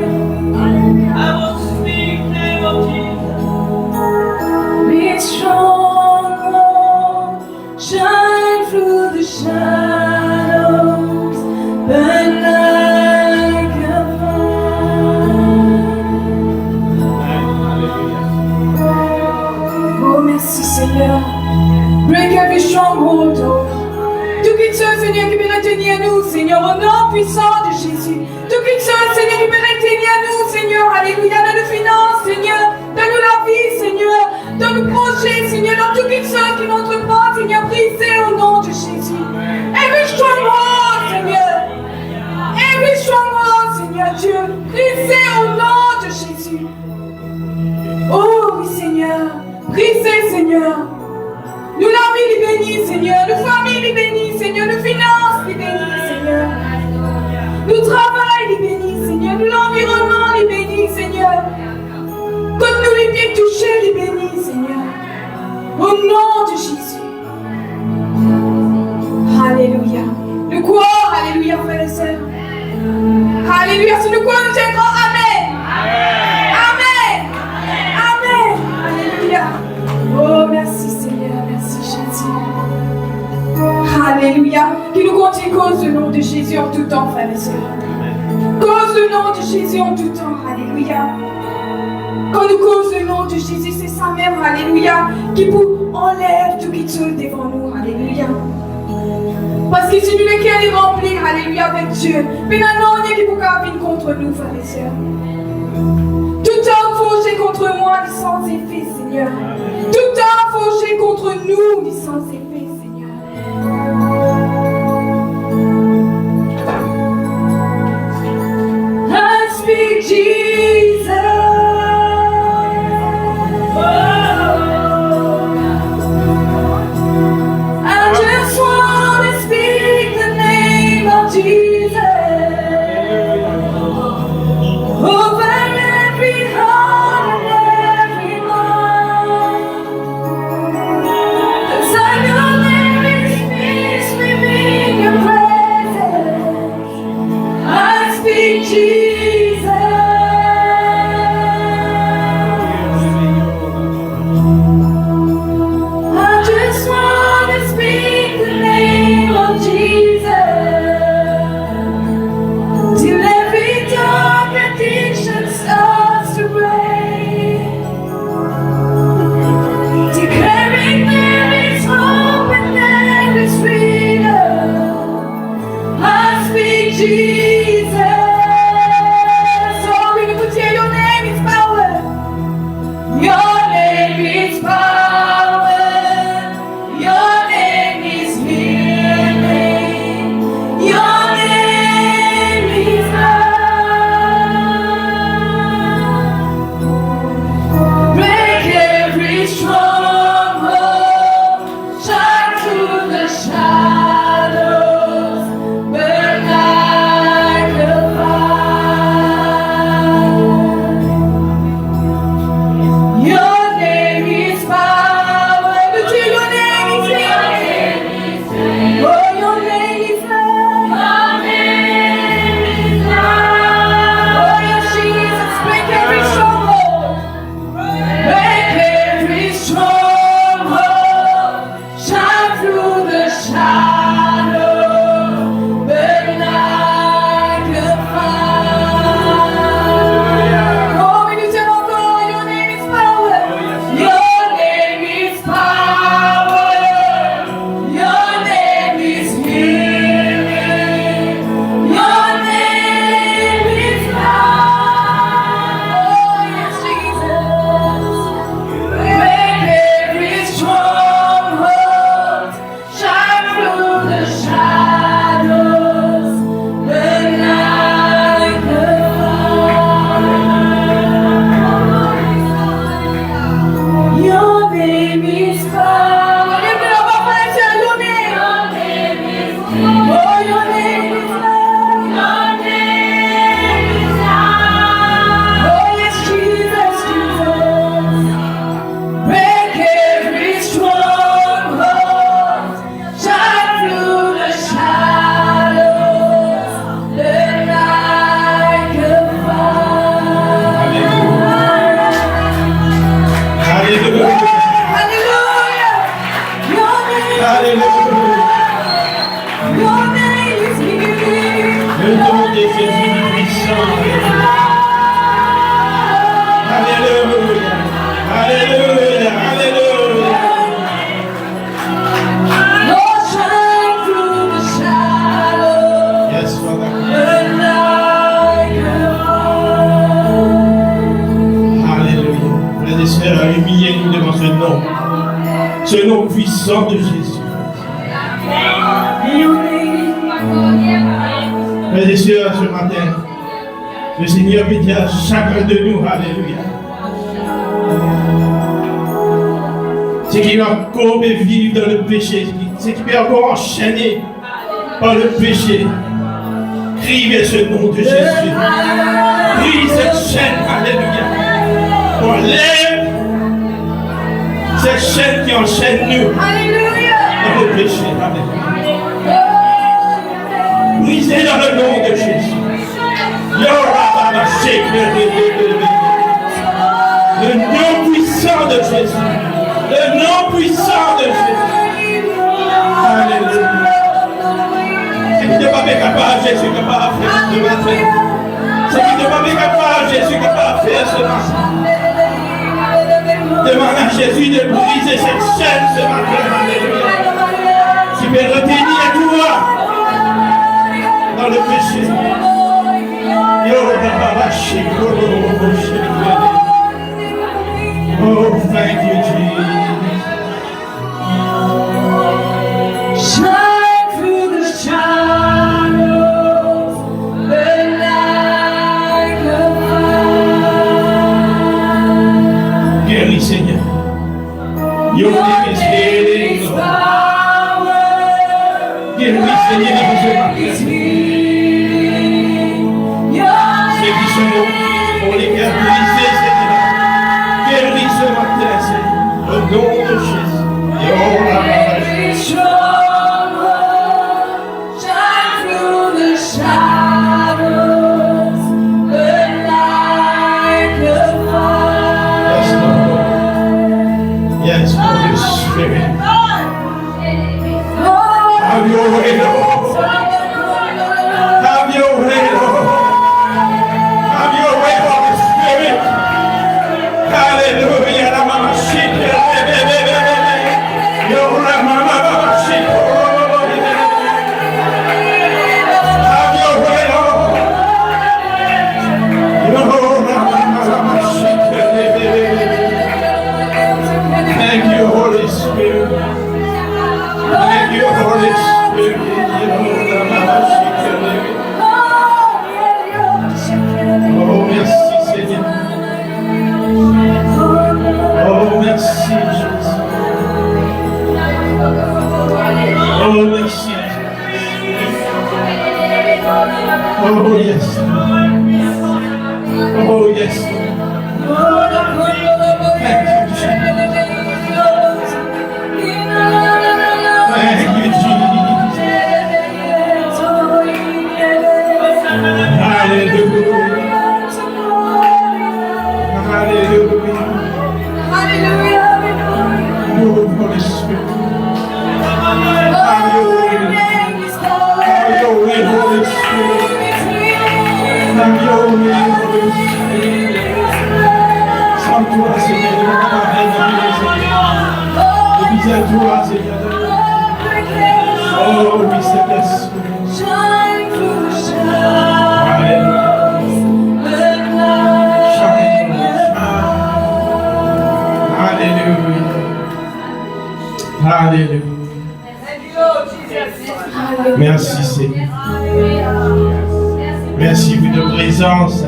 éteignez à nous, Seigneur, au nom puissant de Jésus. Tout quelque chose, Seigneur, libère, éteignez à nous, Seigneur, alléluia, dans nos finances, Seigneur, donne-nous la vie, Seigneur, dans nos projets, Seigneur, dans tout quelque chose qui n'entre pas, Seigneur, brisez au nom de Jésus. Every stronghold, Seigneur, every stronghold, Seigneur Dieu, brisez au nom de Jésus. Oh oui, Seigneur, brisez, Seigneur. Nous la vie les bénis, Seigneur. Nos familles les bénis, Seigneur. Nos finances les bénis, Seigneur. Nous travail les bénis, Seigneur. Nous l'environnement les bénis, Seigneur. Comme nous les pieds touchés les bénis, Seigneur. Au nom de Jésus. Alléluia. Nous croyons, alléluia, frères et sœurs. Alléluia. Si nous croyons, nous disons Amen. Amen. Amen. Alléluia. Oh, merci, Seigneur. Merci, Jésus. Alléluia. Que nous continuons cause le nom de Jésus en tout temps, frères et sœurs. Cause le nom de Jésus en tout temps. Alléluia. Quand nous cause le nom de Jésus, c'est ça même, alléluia, qui vous enlève tout qui se devant nous. Alléluia. Parce que si nous le cœur est rempli, alléluia, avec Dieu, mais maintenant, il y a qui vous venir contre nous, frères et sœurs. Tout homme forgé contre moi, il sans effet, Seigneur. Tout homme forgé contre nous, il sans effet, Seigneur. I speak Jesus. I just want to speak the name of Jesus. Over every heart and every mind. 'Cause I know there is peace within your presence. I speak Jesus. I just want to speak the name of Jesus. Till every dark addiction starts to break. Declaring there is hope and there is freedom. I speak Jesus. Oh, we can tell your name is power. Your name is power. Your name is healing. Your name is love. Break every stronghold. Shine through the shadows. Burn like a fire. Your name is power. But your name is healing. Oh, your name is love. Your name is love. Oh, yes, Jesus, break every stronghold. Break every stronghold. Shine through the shadow. Burn like a fire. Oh, we need to know your name is power. Your name is power. Your name is healing. Your name is love. Oh, yes, Jesus. Break every stronghold. Shine through the shadows. Burn like a fire. Your name is power. Lift it up, up and say your name. Oh, your name is love. Your name is love. Oh, yes, Jesus, Jesus. Break every stronghold. Shine through the shadows. Burn like a fire. Hallelujah. Hallelujah. Your name is Hallelujah. Your name is healing. Hallelujah. Frères et sœurs, ce matin, le Seigneur peut dire à chacun de nous, alléluia. C'est qui va encore vivre dans le péché, c'est qui peut encore enchaîner par le péché. Crie vers ce nom de Jésus. Crie cette chaîne, alléluia. Enlève cette chaîne qui enchaîne nous dans le péché, alléluia. Brisez dans le nom de Jésus. Le nom puissant de Jésus. Le nom puissant de Jésus. Alléluia. Ce qui n'est pas capable, Jésus est capable de faire ce matin. Ce qui n'est pas capable, Jésus est capable de faire ce matin. Demande à Jésus de briser cette chaîne ce matin. Alléluia. Qui peut retenir toi dans le péché. Oh, thank you, Jesus. Shine through the shadows, burn like a fire. Guéris, Seigneur. Your name is healing, Lord. Guéris, Seigneur, dans ce matin. Ceux qui sont pour les cœurs brisés, Seigneur. Guéris ce matin, Seigneur. Au nom de Jésus. Et oh, la Shine through the shadows, burn like a fire. Yes, Holy Spirit. Have your way, Lord. Have your way, Lord. Have your way, Holy Spirit. Hallelujah. La mama shit. Yo, la mama shit. Have your way, Lord. Yo, la mama shit. Thank you, Holy Spirit. Thank you, Holy Spirit. Oh, merci, Seigneur. Oh, merci, Jésus. Oh, merci, Jésus. Oh, yes. Oh, yes. Thank you, Jesus. Thank you, Jesus. Hallelujah. Hallelujah. Oh, Holy Spirit. Have your way. Have your way, Holy Spirit. Have your way, Holy Spirit. Sans toi, Seigneur, on va rien Seigneur. Et à toi, Seigneur. Oh, oui, Saint-Esprit. Shine through the shadows, Hallelujah. burn like a Hallelujah. Alléluia. Merci Seigneur. Merci pour ta présence.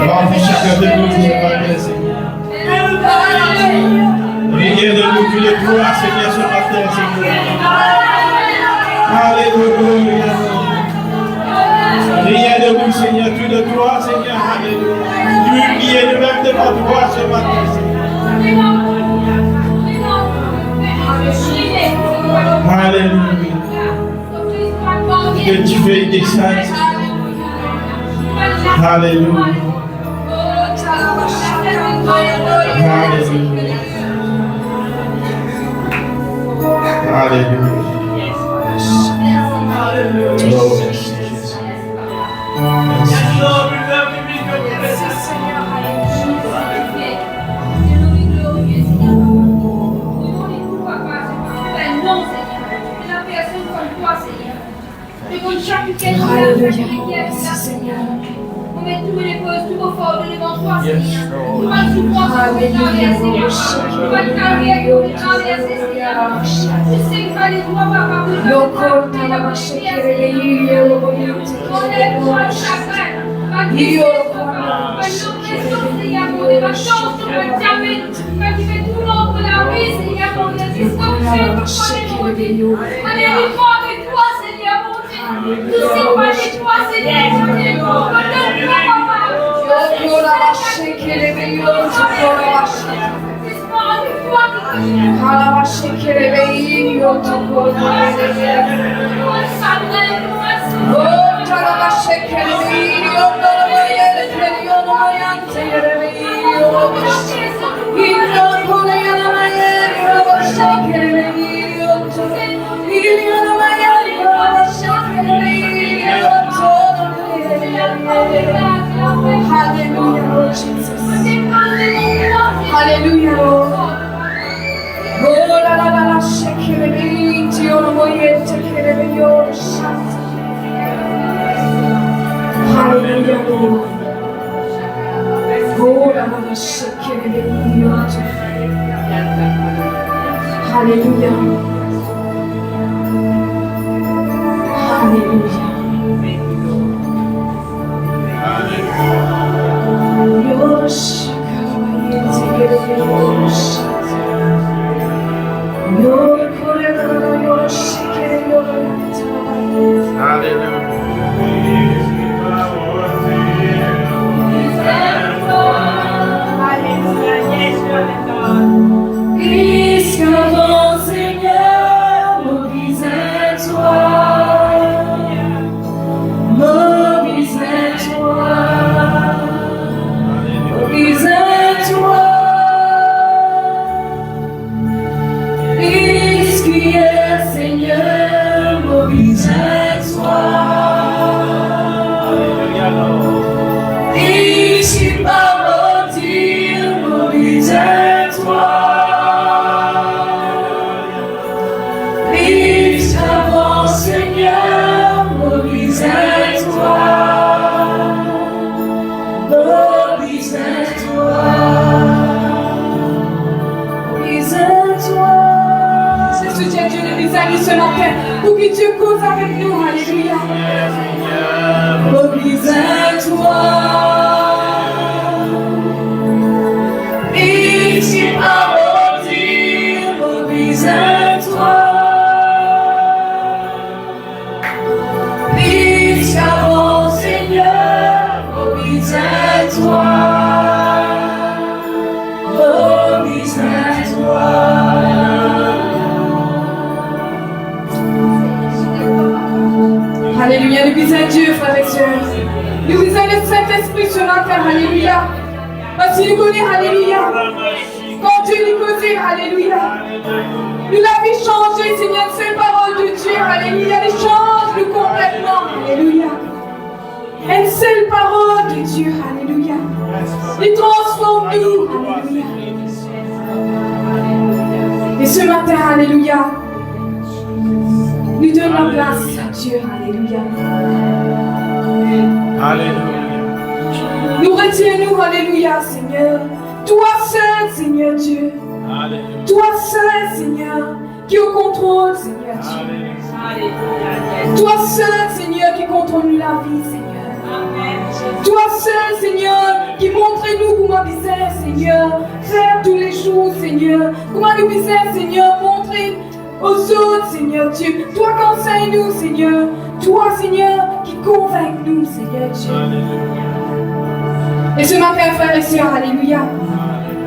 Remplis chacun de nous, Seigneur. Rien de nous que de toi, Seigneur, ce matin, Seigneur. Alléluia. Rien de nous, Seigneur, tout de toi, Seigneur. Alléluia. Nous oublier nous-mêmes devant toi ce matin, Seigneur. Alléluia. Que tu veuilles descendre. Alléluia. Alléluia. Alléluia. Oh, merci Jésus. Merci. Alléluia. Merci Seigneur. On met tous les postes, tous vos forts devant toi, Seigneur. Tout va souffrance, on peut traverser, Seigneur. Tout va traverser, on peut traverser, Seigneur. Tu sais que les toi, papa, vous enlève-toi le chagrin. Ma tristesse, papa. Ma l'oppression, Seigneur, mon Dieu. Ma chance, on peut jamais. Ma qui fait tout l'ombre de la vie, Seigneur, mon Dieu. C'est ce qu'on fait, mon Dieu. Alléluia avec toi, Seigneur, mon Dieu. Tout ce qui va avec toi, Seigneur, mon Dieu. Donne-moi, papa. Hallelujah, Lord Jesus. Hallelujah, Lord. Oh, la la la la, shekere, Dio, no moye, tekere, yo, shat. Hallelujah, Lord. Oh, la la la, shekere, Dio. Hallelujah. Hallelujah. Puisqu'avant, Seigneur, mobilise-toi. Mobilise-toi. Mobilise-toi. Puisqu'hier, Seigneur, mobilise-toi. Puisqu'il va mentir, mobilise-toi. Puisqu'avant, Seigneur, mobilise-toi. Mobilise-toi. Mobilise-toi. Je soutiens Dieu de mes amis ce matin pour que Dieu cause avec nous. Alléluia. Mobilise-toi. Puisqu'il va mentir, mobilise-toi. Puisqu'avant, Seigneur, mobilise-toi. Mobilise-toi. Alléluia. Nous bisons Dieu, frères et sœurs. Nous bisons le Saint-Esprit ce matin. Alléluia. Parce qu'il nous connaît. Alléluia. Quand Dieu nous connaît. Alléluia. Nous l'avons changé, Seigneur. C'est la parole de Dieu. Alléluia. Elle change-nous complètement. Alléluia. Une seule parole de Dieu. Alléluia. Il transforme-nous. Alléluia. Et ce matin, alléluia, nous donnons la place à Dieu. Alléluia. Nous retiens-nous. Alléluia, Seigneur. Toi seul, Seigneur Dieu. Toi seul, Seigneur, qui est au contrôle, Seigneur Dieu. Toi seul, Seigneur, qui contrôle la vie, Seigneur. Toi seul, Seigneur, qui montre-nous comment nous Seigneur, faire tous les jours, Seigneur. Comment nous Seigneur, montrer aux autres, Seigneur Dieu. Toi qui enseigne-nous, Seigneur. Toi, Seigneur, qui convainc-nous, Seigneur Dieu. Et ce matin, frères et sœurs, alléluia,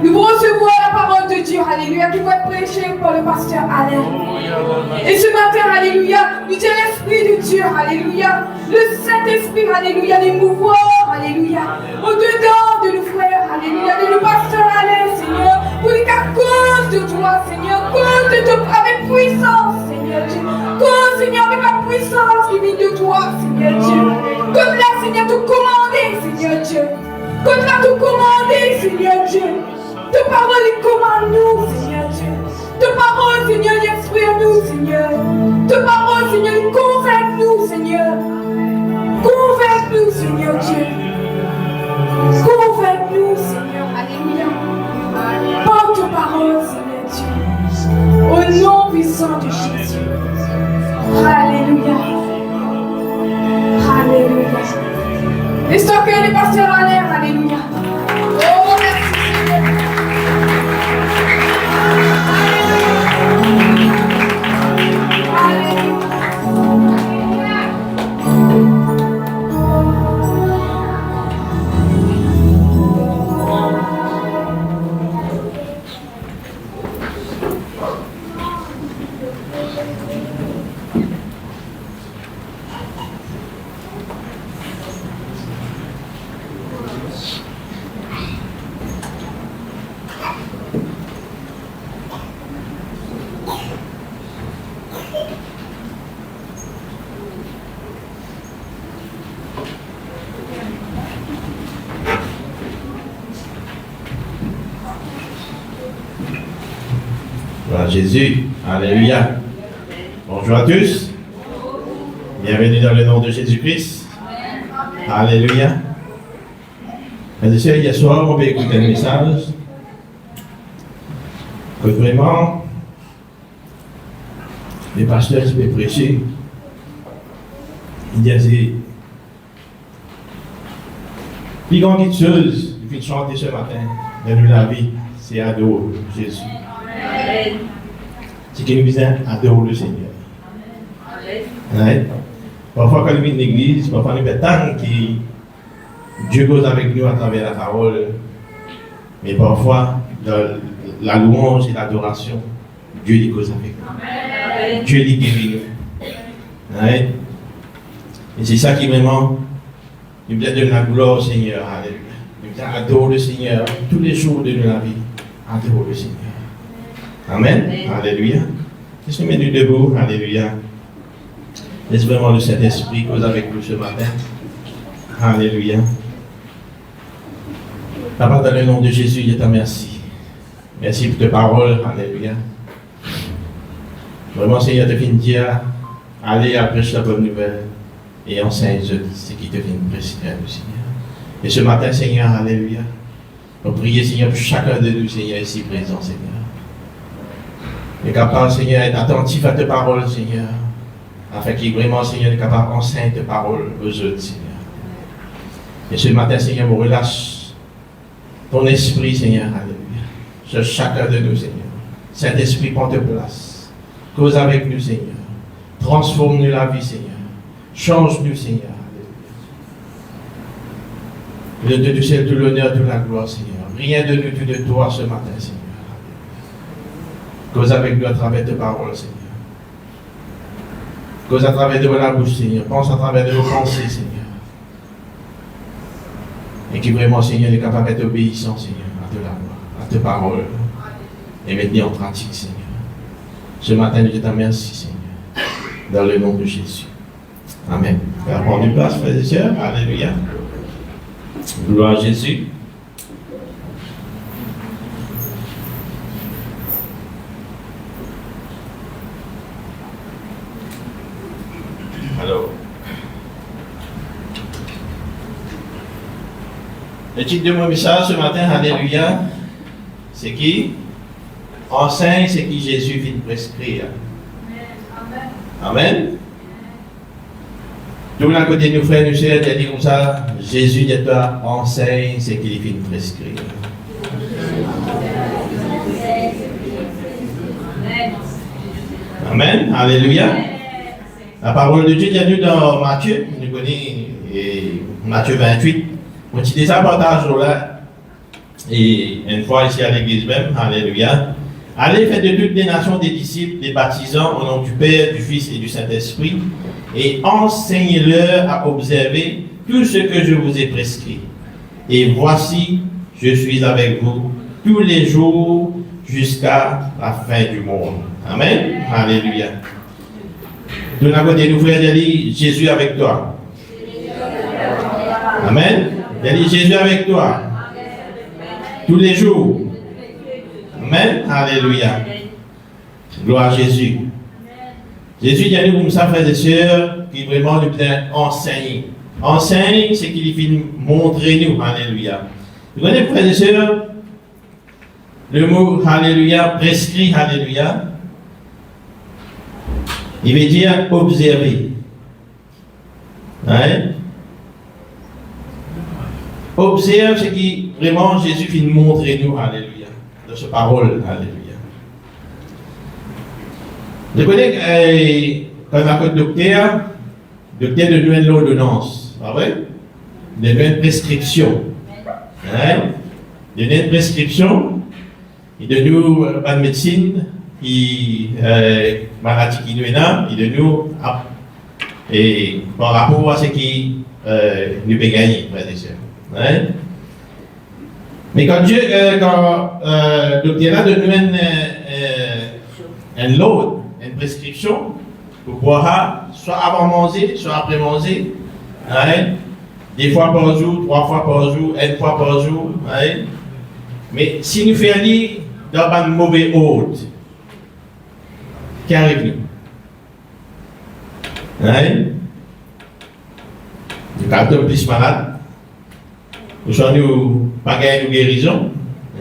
nous recevons la parole de Dieu, alléluia, qui va être prêchée par le pasteur Alain. Et ce matin, alléluia, nous disons l'Esprit de Dieu, alléluia, le Saint-Esprit, alléluia, les mouvoirs, alléluia, au-dedans de nos frères, alléluia, de nos pasteurs Alain, Seigneur, pour qu'à cause de toi, Seigneur, cause de toi, avec puissance, Seigneur Dieu, cause, Seigneur, avec la puissance qui vient de toi, Seigneur Dieu, comme là, Seigneur, te commander, Seigneur Dieu, comme là, te commander, Seigneur Dieu. Ta parole commande-nous, Seigneur Dieu. Ta parole, Seigneur, inspire-nous, Seigneur. Ta parole, Seigneur, convainc-nous, Seigneur. Convainc-nous, Seigneur Dieu. Juste que les pasteurs en l'air, alléluia. Oh, merci Seigneur. Voilà Jésus, alléluia. Bonjour à tous. Bienvenue dans le nom de Jésus-Christ. Alléluia. Frères et sœurs, hier soir, on peut écouter le message. Que vraiment, les pasteurs peuvent prêcher. Il disait, plus grande chose, il faut chanter ce matin, dans la vie, c'est adorer Jésus. C'est qu'il nous vient adorer le Seigneur. Ouais. Parfois, quand nous venons de l'église, parfois nous attendons que Dieu cause avec nous à travers la parole. Mais parfois, dans la louange et l'adoration, Dieu les cause avec nous. Dieu les guérit nous. Ouais. Et c'est ça qui vraiment nous vient donner la gloire au Seigneur. Alléluia. Nous vient adorer le Seigneur tous les jours de notre vie. Adorer le Seigneur. Amen. Alléluia. Qu'est-ce que nous mettons debout? Alléluia. Laisse vraiment le Saint-Esprit cause avec nous ce matin. Alléluia. Papa, dans le nom de Jésus, je te remercie. Merci pour tes paroles. Alléluia. Vraiment, Seigneur, te viens dire, allez prêcher la bonne nouvelle et enseigne ce qui te vient préciser, Seigneur. Et ce matin, Seigneur, alléluia. On prie, Seigneur, pour chacun de nous, Seigneur, ici présent, Seigneur. Et capable, Seigneur, d'être attentif à tes paroles, Seigneur, afin qu'il vraiment, Seigneur, est capable d'enseigner tes paroles aux autres, Seigneur. Et ce matin, Seigneur, me relâche ton esprit, Seigneur, alléluia, sur chacun de nous, Seigneur. Saint-Esprit, prends ta place. Cause avec nous, Seigneur. Transforme-nous la vie, Seigneur. Change-nous, Seigneur, alléluia. Je te dis tout l'honneur, toute la gloire, Seigneur. Rien de nous, tout de toi ce matin, Seigneur. Cause avec nous à travers tes paroles, Seigneur. Cause à travers de la bouche, Seigneur. Pense à travers de vos pensées, Seigneur. Et qui vraiment, Seigneur, est capable d'être obéissant, Seigneur, à te la gloire, à tes paroles. Et mettre en pratique, Seigneur. Ce matin, je te remercie, Seigneur. Dans le nom de Jésus. Amen. Prends une place, frères et sœurs. Alléluia. Gloire à Jésus. Alors, le titre de mon message ce matin, alléluia, c'est qui? Enseigne ce qui Jésus vient prescrire. Amen. Tout le monde à côté de nous, frères et nous sœurs, dit comme ça, Jésus dit toi, enseigne ce qu'il vient prescrire. Amen. Alléluia. La parole de Dieu est venue dans Matthieu, nous connaissons Matthieu 28. On dit ça partage là. Et une fois ici à l'église même, alléluia. Allez, faites de toutes les nations des disciples, des baptisants au nom du Père, du Fils et du Saint-Esprit, et enseignez-leur à observer tout ce que je vous ai prescrit. Et voici, je suis avec vous tous les jours jusqu'à la fin du monde. Amen. Alléluia. Nous avons des nouvelles, Jésus avec toi. Amen. Jésus avec toi. Tous les jours. Amen. Alléluia. Gloire à Jésus. Jésus dit à nous comme ça, frères et sœurs, qui vraiment nous vient enseigner. Enseigne, c'est qu'il vient montrer nous. Alléluia. Vous connaissez, frères et sœurs, le mot Alléluia, prescrit Alléluia, il veut dire observer. Hein? observe ce qui vraiment Jésus vient montrer nous, alléluia, de sa parole, alléluia. Je connais quand on a un docteur de nouvelles ordonnances, pas vrai? De nouvelles prescriptions. Hein? De nouvelles prescriptions, et de nous, pas de médecine, qui, maladie qui nous est là, et de nous, et par rapport à ce qui nous peut gagner, frères et sœurs. Hein? Mais quand Dieu, le docteur a donné un lot, une prescription, pour boire soit avant manger, soit après manger, hein? 2 fois par jour, 3 fois par jour, 1 fois par jour. Hein? Mais si nous faisons aller dans un mauvais hôte, qui arrive nous? Hein? Nous sommes plus malades. Nous sommes pas gagné de guérison.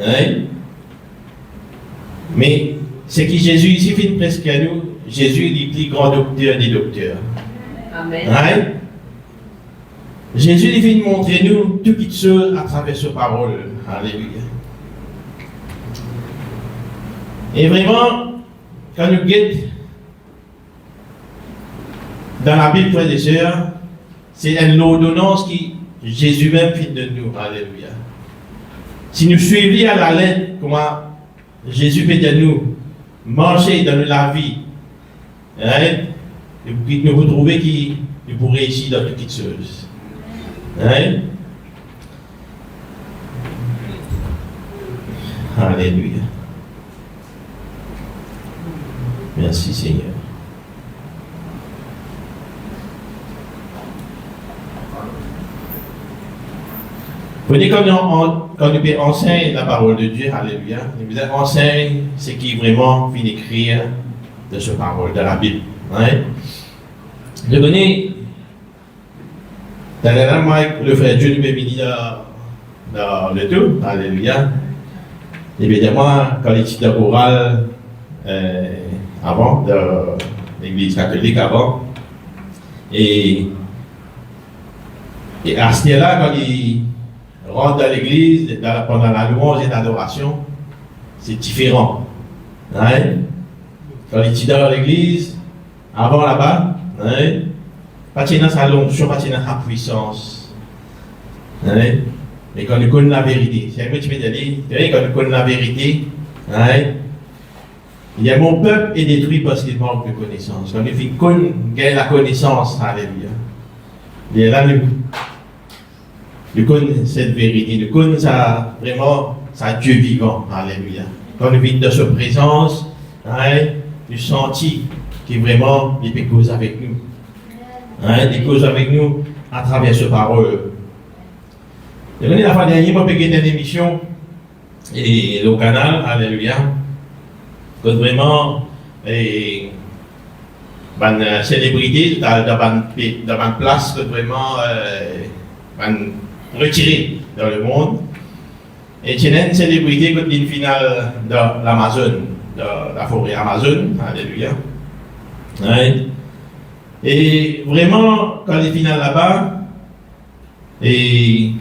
Hein? Mais ce que Jésus ici fait presque à nous, Jésus est le plus grand docteur des docteurs. Amen. Hein? Jésus vient montrer nous tout qui chose à travers sa parole. Alléluia. Et vraiment, quand nous guettons dans la Bible, frères et sœurs, c'est une ordonnance qui Jésus même fait de nous. Alléluia. Si nous suivons à la lettre comment Jésus fait de nous marcher dans la vie, hein, nous vous trouvez qu'il nous réussir dans toutes choses. Hein? Alléluia. Merci Seigneur. Vous voyez, quand nous enseignons la parole de Dieu, alléluia, nous enseignons ce qui vraiment vient écrire de cette parole, de la Bible. Hein? Je connais, dernièrement, le frère Dieu nous a mis dans le tout, alléluia. Évidemment, quand il était oral avant, de l'église catholique avant, et à ce moment-là, quand il rentre dans l'église, pendant la louange et l'adoration, c'est différent. Hein? Quand il est dans l'église, avant là-bas, hein? Pas dans sa l'onction, pas dans sa puissance. Hein? Mais quand nous connaissons la vérité, c'est un peu tu veux dire, quand nous connaissons la vérité, hein? Il y a mon peuple est détruit parce qu'il manque de connaissance. Quand nous gagnons la connaissance, alléluia. Et là, nous connaissons cette vérité, nous connaissons vraiment ça Dieu vivant, alléluia. Quand nous vivons dans sa présence, hein, nous sentons qu'il vraiment il peut causer avec nous. Hein, il cause avec nous à travers sa parole. Et la fois dernière, j'ai fait une émission et le canal, alléluia, que vraiment une célébrité dans une place que vraiment retirée dans le monde. Et il y a une célébrité qui est une finale dans l'Amazon, dans la forêt Amazon, alléluia. Ouais. Et vraiment, quand il est final là-bas, et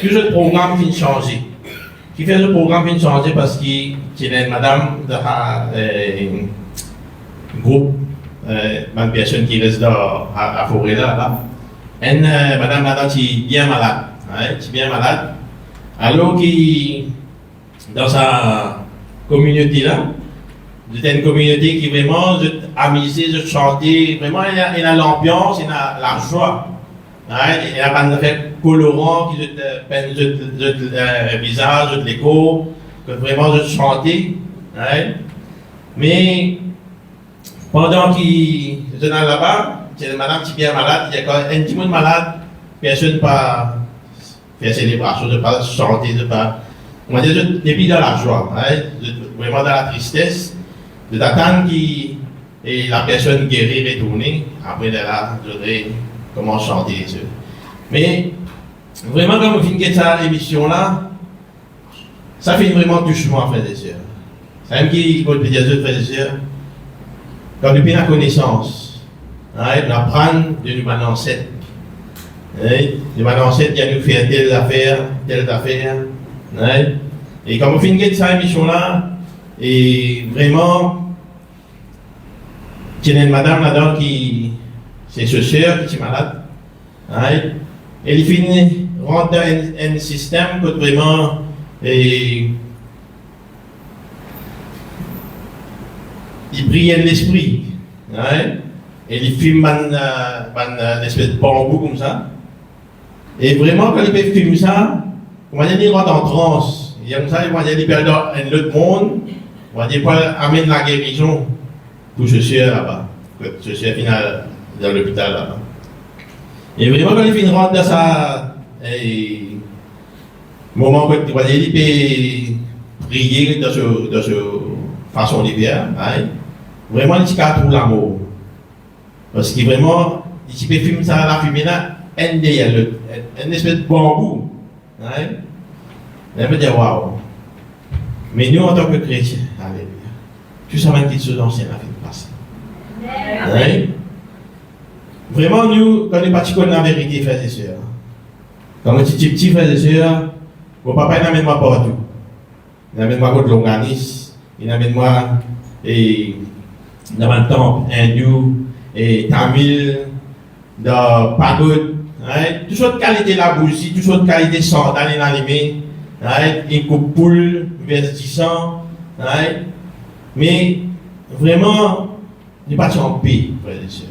tout ce programme vient changer. Qui fait le programme vient changer parce qu'il y a une madame dans un groupe, une personne qui reste dans la forêt là-bas. Une madame qui est bien malade. Hein, qui est bien malade. Alors qui, dans sa communauté là, c'est une communauté qui vraiment amusée, de chanter, vraiment il y a l'ambiance, il y a la joie. Hein, il y a pas de fait colorant qui peignent le visage, l'écho, que vraiment de chanter. Hein. Mais pendant qu'ils sont là-bas, c'est une madame qui est bien malade, il y a quand un petit monde malade, personne ne peut faire célébration, de ne pas chanter, de ne pas. On va dire, depuis dans la joie, hein, vraiment dans la tristesse, de d'attendre et la personne guérie, retourner, après de là, je voudrais comment chanter. Mais vraiment, quand on finit cette émission-là, ça fait vraiment touchement, frères et sœurs. C'est même qui peut dire, frères et sœurs, quand nous avons la connaissance, hein, nous apprenons de nous ancêtre. Il m'a annoncé qu'il nous faire telle affaire. Et quand on finit de cette émission-là, et vraiment, il y a une madame là-dedans qui, c'est ce sœur qui est malade. Et il finit rentre dans un système que vraiment, et il brille l'esprit. Et il filme une espèce de bambou comme ça. Et vraiment, quand il fait filmer ça, on va dire qu'il rentre en transe. Et comme ça, il va dire qu'il perd un autre monde. On va dire qu'il amène la guérison pour ce soeur là-bas. Ce soeur final dans l'hôpital là-bas. Et vraiment, quand il finit rentre dans ça, moment où il va dire qu'il peut prier dans ce façon de faire, vraiment, il trouve l'amour. Parce que vraiment, il peut filmer ça, la fumée là, une espèce de bambou. On peut dire waouh. Mais nous, en tant que chrétiens, alléluia, tout ça, même petites choses anciennes a fait passer. Vraiment, nous, quand nous participons à la vérité, frères et sœurs, quand nous sommes petits frères et sœurs, mon papa il amène moi partout. Il amène moi contre l'organisme, il amène moi dans le temple hindou, et tamil, dans pagode. Toutes sortes de qualités la bougie, toutes sortes de qualités sandales inanimées, une coupe poule, vestissant. Mais vraiment, nous pas en paix, frères et sœurs.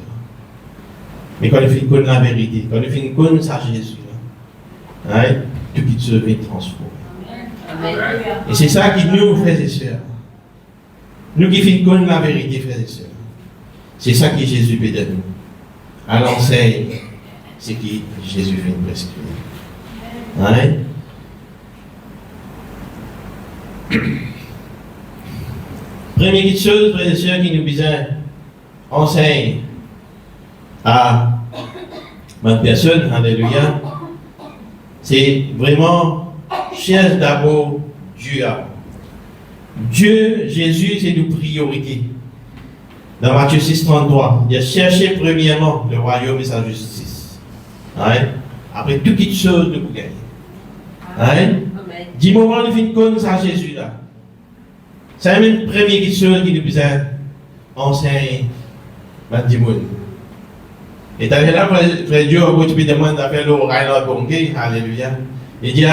Mais quand nous finissons de la vérité, quand nous finissons de ça Jésus, tout qui se fait transformer. Et c'est ça qui nous, frères et sœurs, nous qui finissons de la vérité, frères et sœurs, c'est ça que Jésus peut de nous. À l'enseigne, c'est qui Jésus fait une prescrire. Première chose, frères et sœurs, qui nous besoin enseigne à ma personne, alléluia, c'est vraiment cherche d'abord Dieu. Dieu, Jésus, c'est nos priorités. Dans Matthieu 6,33, il a cherché premièrement le royaume et sa justice. Après toutes les choses, nous pouvons gagner. Du moment où nous finissons comme ça, Jésus là, c'est la même première chose qui nous besoin enseigner dans le monde. Et t'as là, frère Dieu, quand tu peux demander de faire le Reinhard Bonke, alléluia, il dit,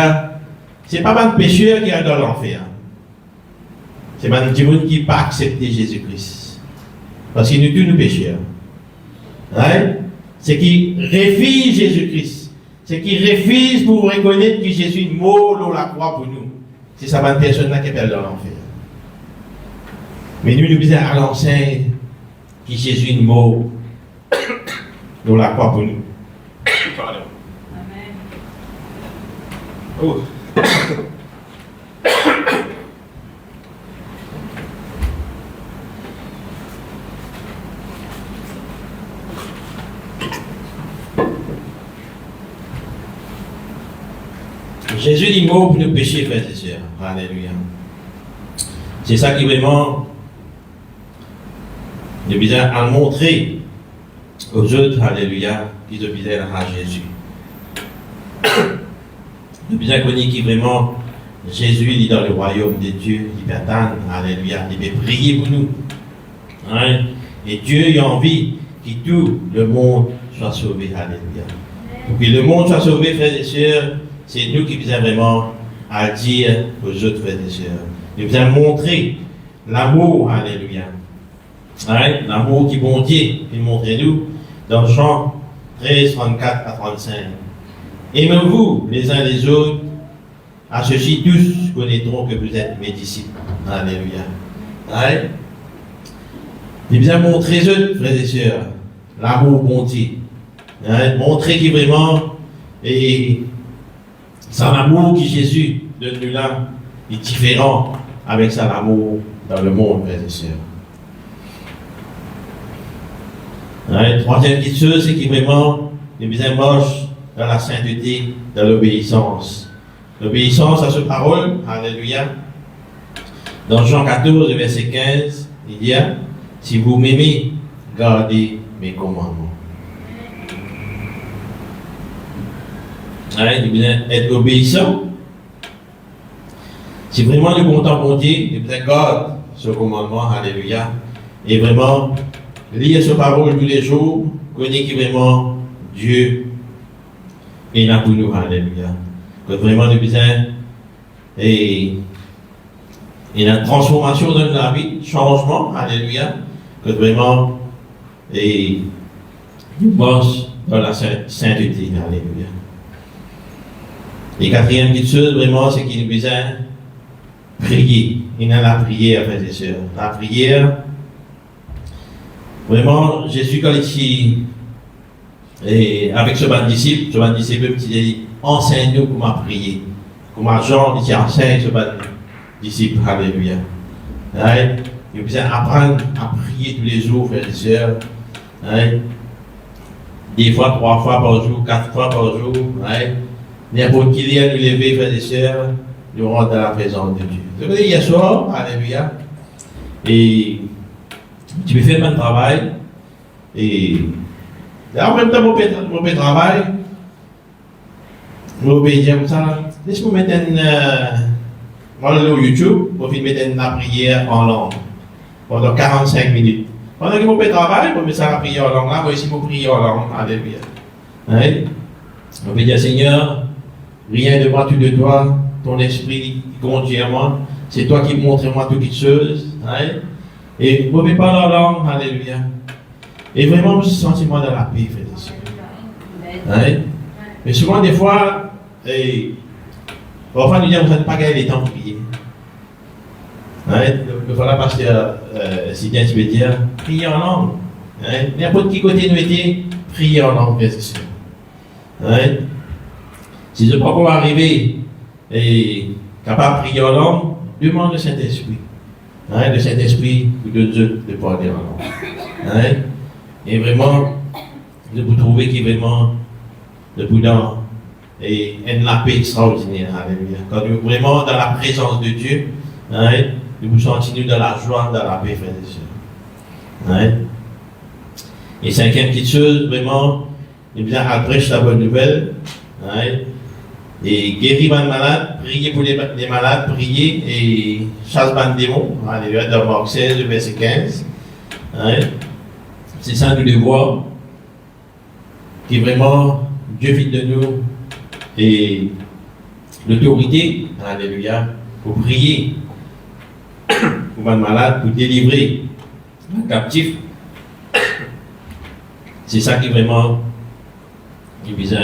c'est pas mal de pécheurs qui sont dans l'enfer. C'est mal de monde qui n'a pas accepté Jésus-Christ. Parce que nous tous nous pécheurs. C'est qui refuse Jésus-Christ. C'est qui refuse pour reconnaître que Jésus est mort dans la croix pour nous. C'est ça, bonne personne-là qui perd dans l'enfer. Mais nous, nous disons à l'enseigne que Jésus est mort dans la croix pour nous. Pardon. Amen. Oh. Jésus est mort pour nos péchés, frères et sœurs. Alléluia. C'est ça qui vraiment nous besoin à montrer aux autres, alléluia, qu'ils ont besoin à Jésus. Nous besoin connaître qui vraiment Jésus est dans le royaume de Dieu, il peut attendre, alléluia, il peut prier pour nous. Et Dieu a envie que tout le monde soit sauvé, alléluia. Pour que le monde soit sauvé, frères et sœurs, c'est nous qui devons vraiment à dire aux autres frères et sœurs. Nous devons montrer l'amour, alléluia. L'amour qui bon Dieu, il montre-nous dans Jean 13, 34 à 35. Aimez-vous les uns les autres, à ceux-ci tous connaîtront que vous êtes mes disciples. Alléluia. Nous devons montrer aux autres frères et sœurs l'amour bon Dieu. Montrer qu'il vraiment et c'est l'amour que Jésus donne nous là est différent avec son amour dans le monde, frères et sœurs. Troisième petite chose, c'est qu'il vraiment nous besoin marche dans la sainteté, dans l'obéissance. L'obéissance à cette parole, alléluia. Dans Jean 14, verset 15, il dit, si vous m'aimez, gardez mes commandements. Hein, nous devons être obéissants. Si vraiment nous comptons pour Dieu, nous devons garder ce commandement, alléluia. Et vraiment, lire ce parole tous les jours, connaître vraiment Dieu est là pour nous, alléluia. Que vraiment nous besoin et la transformation dans la vie, changement, alléluia. Que vraiment et nous marchons dans la sainteté, alléluia. Et quatrième petite chose, vraiment, c'est qu'il nous besoin prier. Il y a la prière, frères et sœurs. La prière, vraiment, Jésus, quand il dit, et avec ce disciple il dit, enseigne-nous comment prier. Comment Jean dit, enseigne ce disciple, alléluia. Il besoin apprendre à prier tous les jours, frères et sœurs. Des fois, 3 fois par jour, 4 fois par jour. N'importe qui vient nous lever, frères et sœurs, nous rentre dans la présence de Dieu. Je veux dire, hier soir, alléluia, et tu peux faire mon travail, et en même temps, mon travail, je vais dire comme ça, laisse-moi mettre sur YouTube, pour mettre une prière en langue, pendant 45 minutes. Pendant que je fais travail, je vais mettre la prière en langue, là, moi ici, je prie en langue, alléluia. Je vais dire, Seigneur, rien de moi, tout de toi, ton esprit qui conduit à moi, c'est toi qui montres à moi toutes les choses. Et je ne vais pas la langue, alléluia. Et vraiment, je sens moi dans la paix, frère et sœur. Mais souvent, des fois, parfois, nous disons, vous n'avez pas gagné les temps pour prier. Voilà, pasteur, si bien tu veux dire, prier en langue. N'importe qui côté nous était, prier en langue, frère et sœur. Si je ne peux pas arriver et capable de prier en langue, demande le Saint-Esprit. Le Saint-Esprit de Dieu de parler en langue. Et vraiment, vous trouvez qu'il est vraiment le prudent et une paix extraordinaire. Alléluia. Quand nous sommes vraiment dans la présence de Dieu, nous nous sentons dans la joie, dans la paix, frères et sœurs. Et cinquième petite chose, vraiment, nous devons prêcher la bonne nouvelle. Et guérir les malades, prier pour les malades, prier et chasse les démons. Alléluia, dans Marc 16, verset 15. C'est ça nous le voir. Qui vraiment, Dieu fit de nous et l'autorité, alléluia, pour prier pour les malades, pour délivrer les captifs. C'est ça qui vraiment est besoin.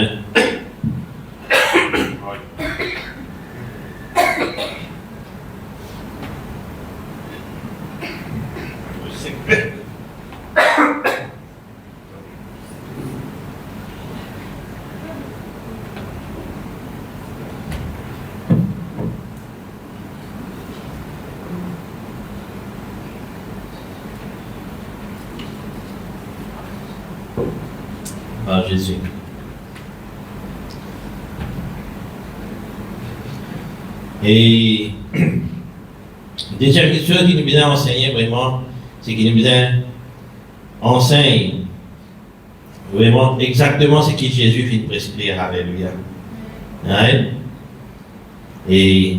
Par Jésus. Et deuxième chose qui nous vient enseigner vraiment, c'est qu'il nous vient enseigner vraiment exactement ce que Jésus vient de prescrire. Alléluia. Et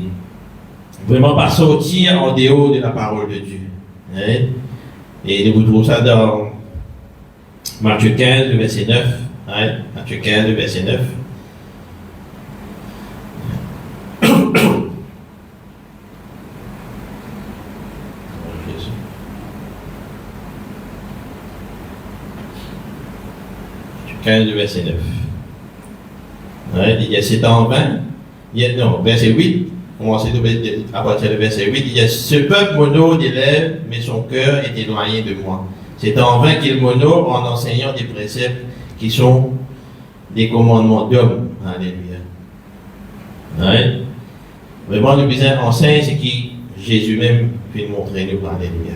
vraiment pas sortir en dehors de la parole de Dieu. Et vous trouvez ça dans Matthieu 15, verset 9. Matthieu 15, verset 9. Matthieu 15, verset 9. Il y a 7 ans en vain. Non, verset 8. Commencez à partir du verset 8. Il y a ce peuple monot d'élèves, mais son cœur est éloigné de moi. C'est en vain qu'il m'honore en enseignant des préceptes qui sont des commandements d'hommes. Alléluia. Vraiment, le besoin enseigne ce qui Jésus même fait montrer nous. Alléluia.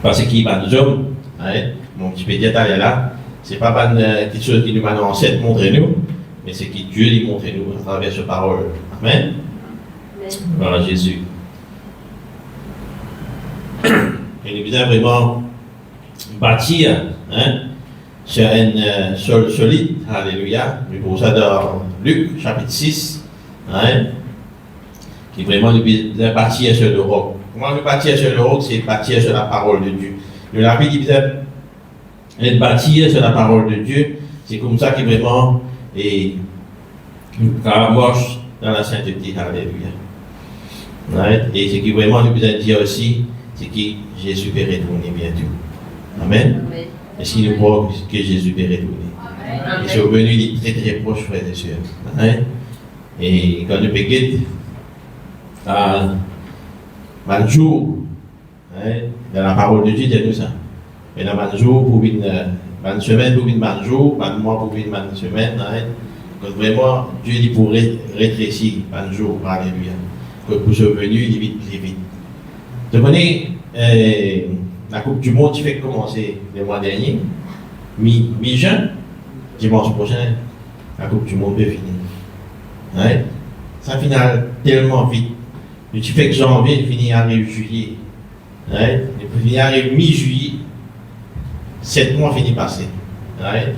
Parce qu'il va nous hommes, mon petit pédiatre là, c'est pas quelque chose qui nous va ancêtre montrer nous, mais c'est qui Dieu lui montre nous à travers sa parole. Amen. Voilà Jésus. Et nous besoin vraiment bâtir sur un sol solide. Alléluia. Nous trouvons ça dans Luc, chapitre 6. Hein, qui vraiment nous bâtir sur le roc. Comment nous bâtir sur le roc? C'est bâtir sur la parole de Dieu. Nous l'avons dit, être bâtir sur la parole de Dieu. C'est comme ça qu'il vraiment nous marche dans la sainteté. Alléluia. Ouais. Et ce qui vraiment nous besoin de dire aussi, c'est que Jésus va retourner bientôt. Amen. Est-ce qu'il nous croit que Jésus va retourner? Et c'est revenu, il est très très proche, frères et sœurs. Hein? Et quand nous péguons à jour, hein, dans la parole de Dieu, il dit ça. Et dans un jour pour une semaine, pour une jour, un mois pour une semaine, hein, quand vraiment Dieu dit pour rétrécir un jour, alléluia. Quand pour ce venu, il vite, il vite. Vous connaissez la Coupe du Monde qui fait commencer le mois dernier, mi-juin, dimanche prochain, la Coupe du Monde peut finir. Ouais. Ça finit tellement vite. Mais tu fais que janvier, il finit arrive juillet. Ouais. Il finit arrive mi-juillet. 7 mois finit passer. Ouais.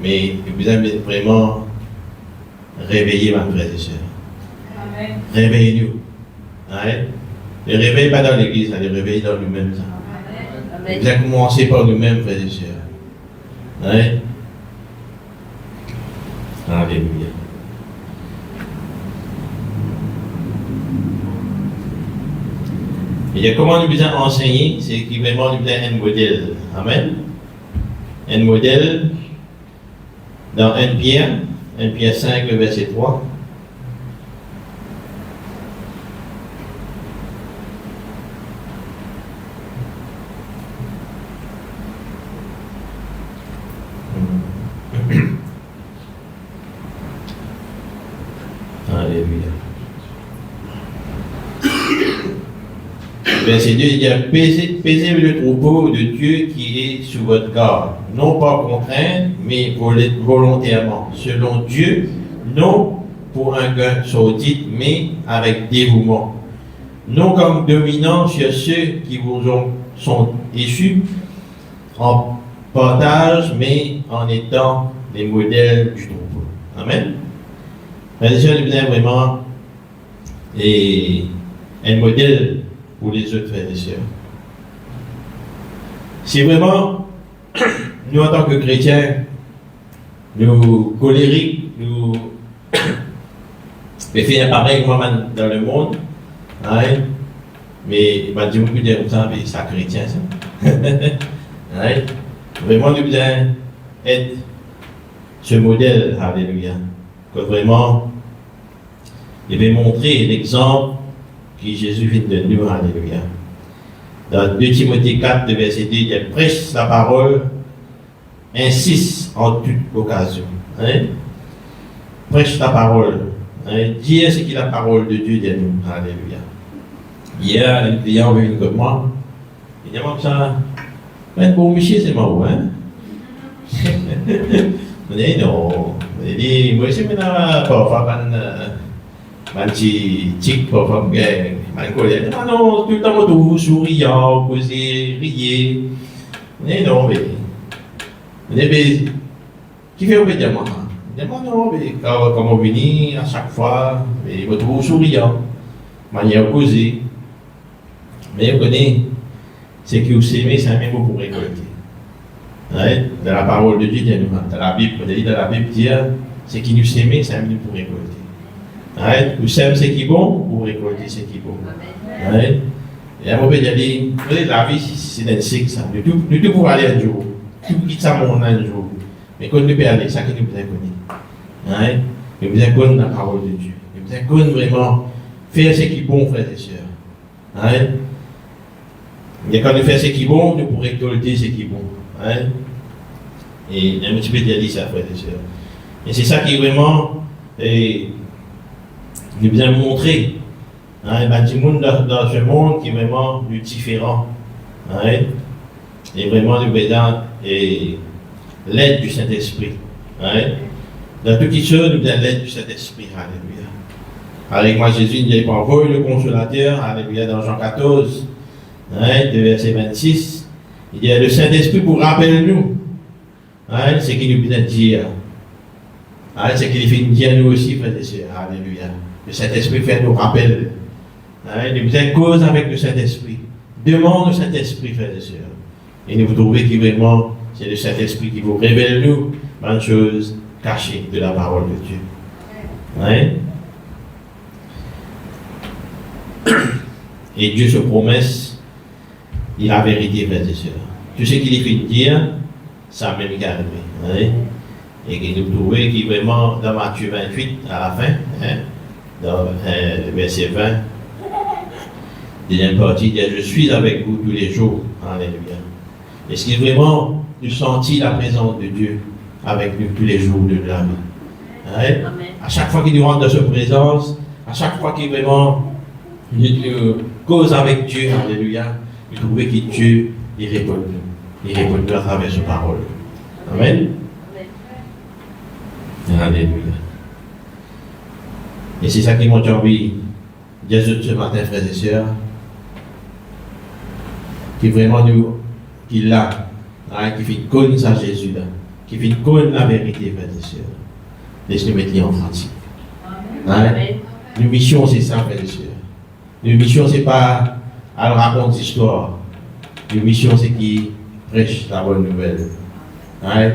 Mais vous avez vraiment réveillé, ma frère et sœur. Réveillez-nous. Ouais. Le réveil pas dans l'église, le réveil dans nous-mêmes. Vous avez commencé par nous-mêmes, frères et sœurs. Ouais. Alléluia. Et comment nous besoin enseigner, c'est qu'il vraiment nous besoin un modèle. Amen. Un modèle dans 1 Pierre 5, le verset 3. Alléluia. Verset 2, il dit, pesez le troupeau de Dieu qui est sous votre garde, non pas contraint, mais volontairement, selon Dieu, non pour un gain sordide, mais avec dévouement, non comme dominant sur ceux qui vous sont issus, en partage, mais en étant les modèles du troupeau. Amen. Frères et sœurs, nous avons vraiment un modèle pour les autres frères et sœurs. C'est vraiment, nous en tant que chrétiens, nous colériques, nous faisons pareil moi dans le monde, hein? Mais je dis beaucoup de ça, mais c'est chrétien ça. Hein? Vraiment, nous devons être ce modèle, alléluia, que vraiment, il va montrer l'exemple que Jésus vient de nous, alléluia. Dans 2 Timothée 4, verset 2, il dit, prêche la parole, insiste en toute occasion. Hein? Prêche la parole. Hein? Dire ce qu'est la parole de Dieu de nous, alléluia. Hier, un client est venu comme moi, il dit, comme ça, pour monsieur, c'est marrant, hein? On dit, non. On dit, moi, c'est maintenant, parfois, un petit tic, parfois, un collègue. Ah non, tout le temps, tout souriant, causer, rier. On dit, non, mais. On dit, mais. Qui fait obédiemment? On dit, non, mais quand on vient, à chaque fois, il va toujours souriant, manière causer. Mais vous connaissez, c'est que vous s'aimez, c'est un même mot pour récolter. Ouais? Dans la parole de Dieu, dans la Bible, dans la Bible, dire, c'est qui nous s'aimait, c'est un même pour récolter. Ouais? Vous s'aimez ce qui est bon, pour récolter ce qui est bon. Ouais? Et à un moment, il a dit, la vie, c'est un cycle, ça. Nous devons pouvoir aller un jour. Tout quitte ça, mon un jour. Mais quand nous pouvons aller, ça que nous pouvons connaître. Ouais? Nous pouvons connaître la parole de Dieu. Nous pouvons connaître vraiment, faire ce qui est bon, frères et sœurs. Ouais? Et quand nous faisons ce qui est bon, nous pourrons récolter ce qui est bon. Hein? Et un petit peu dit ça, frères et sœurs. Et c'est ça qui est vraiment, nous bien montrer. Hein? Ben, du monde dans ce monde qui est vraiment différent. Hein? Et vraiment, nous besoin l'aide du Saint-Esprit. Hein? Dans toutes les choses, nous besoin l'aide du Saint-Esprit. Alléluia. Avec moi, Jésus, il n'a pas envoyé le consolateur. Alléluia, dans Jean 14. Hein, de verset 26, il y a le Saint-Esprit pour rappeler nous Hein, c'est qu'il nous vient dire. Hein, c'est qu'il fait dire nous aussi, frères et sœurs. Alléluia. Le Saint-Esprit fait nous rappel. Hein, il nous cause avec le Saint-Esprit. Demande au Saint-Esprit, frères et sœurs. Et vous trouvez que vraiment, c'est le Saint-Esprit qui vous révèle nous une chose cachée de la parole de Dieu. Hein? Et Dieu se promesse, il a vérité, frères et sœurs. Tout ce qu'il est fait dire, ça même garde. Hein? Et que nous trouvons qu'il vraiment, dans Matthieu 28, à la fin, hein, dans le verset 20, deuxième partie, dit, je suis avec vous tous les jours. Alléluia. Est-ce qu'il vraiment nous sentit la présence de Dieu avec nous tous les jours de la vie? Hein? À chaque fois qu'il nous rentre dans sa présence, à chaque fois qu'il vraiment nous cause avec Dieu, alléluia, nous trouvons que Dieu, il répond nous. Il répond nous à travers sa parole. Amen. Alléluia. Et c'est ça qui m'a envie de dire ce matin, frères et sœurs, qui vraiment nous, qui l'a, hein, qui fait connaître ça Jésus là, qui fait connaître la vérité, frères et sœurs. Laisse-nous mettre en pratique. Hein? Notre mission, c'est ça, frères et sœurs. Notre mission, c'est pas à raconter des histoires. Notre mission, c'est qui prêche la bonne nouvelle. Hein?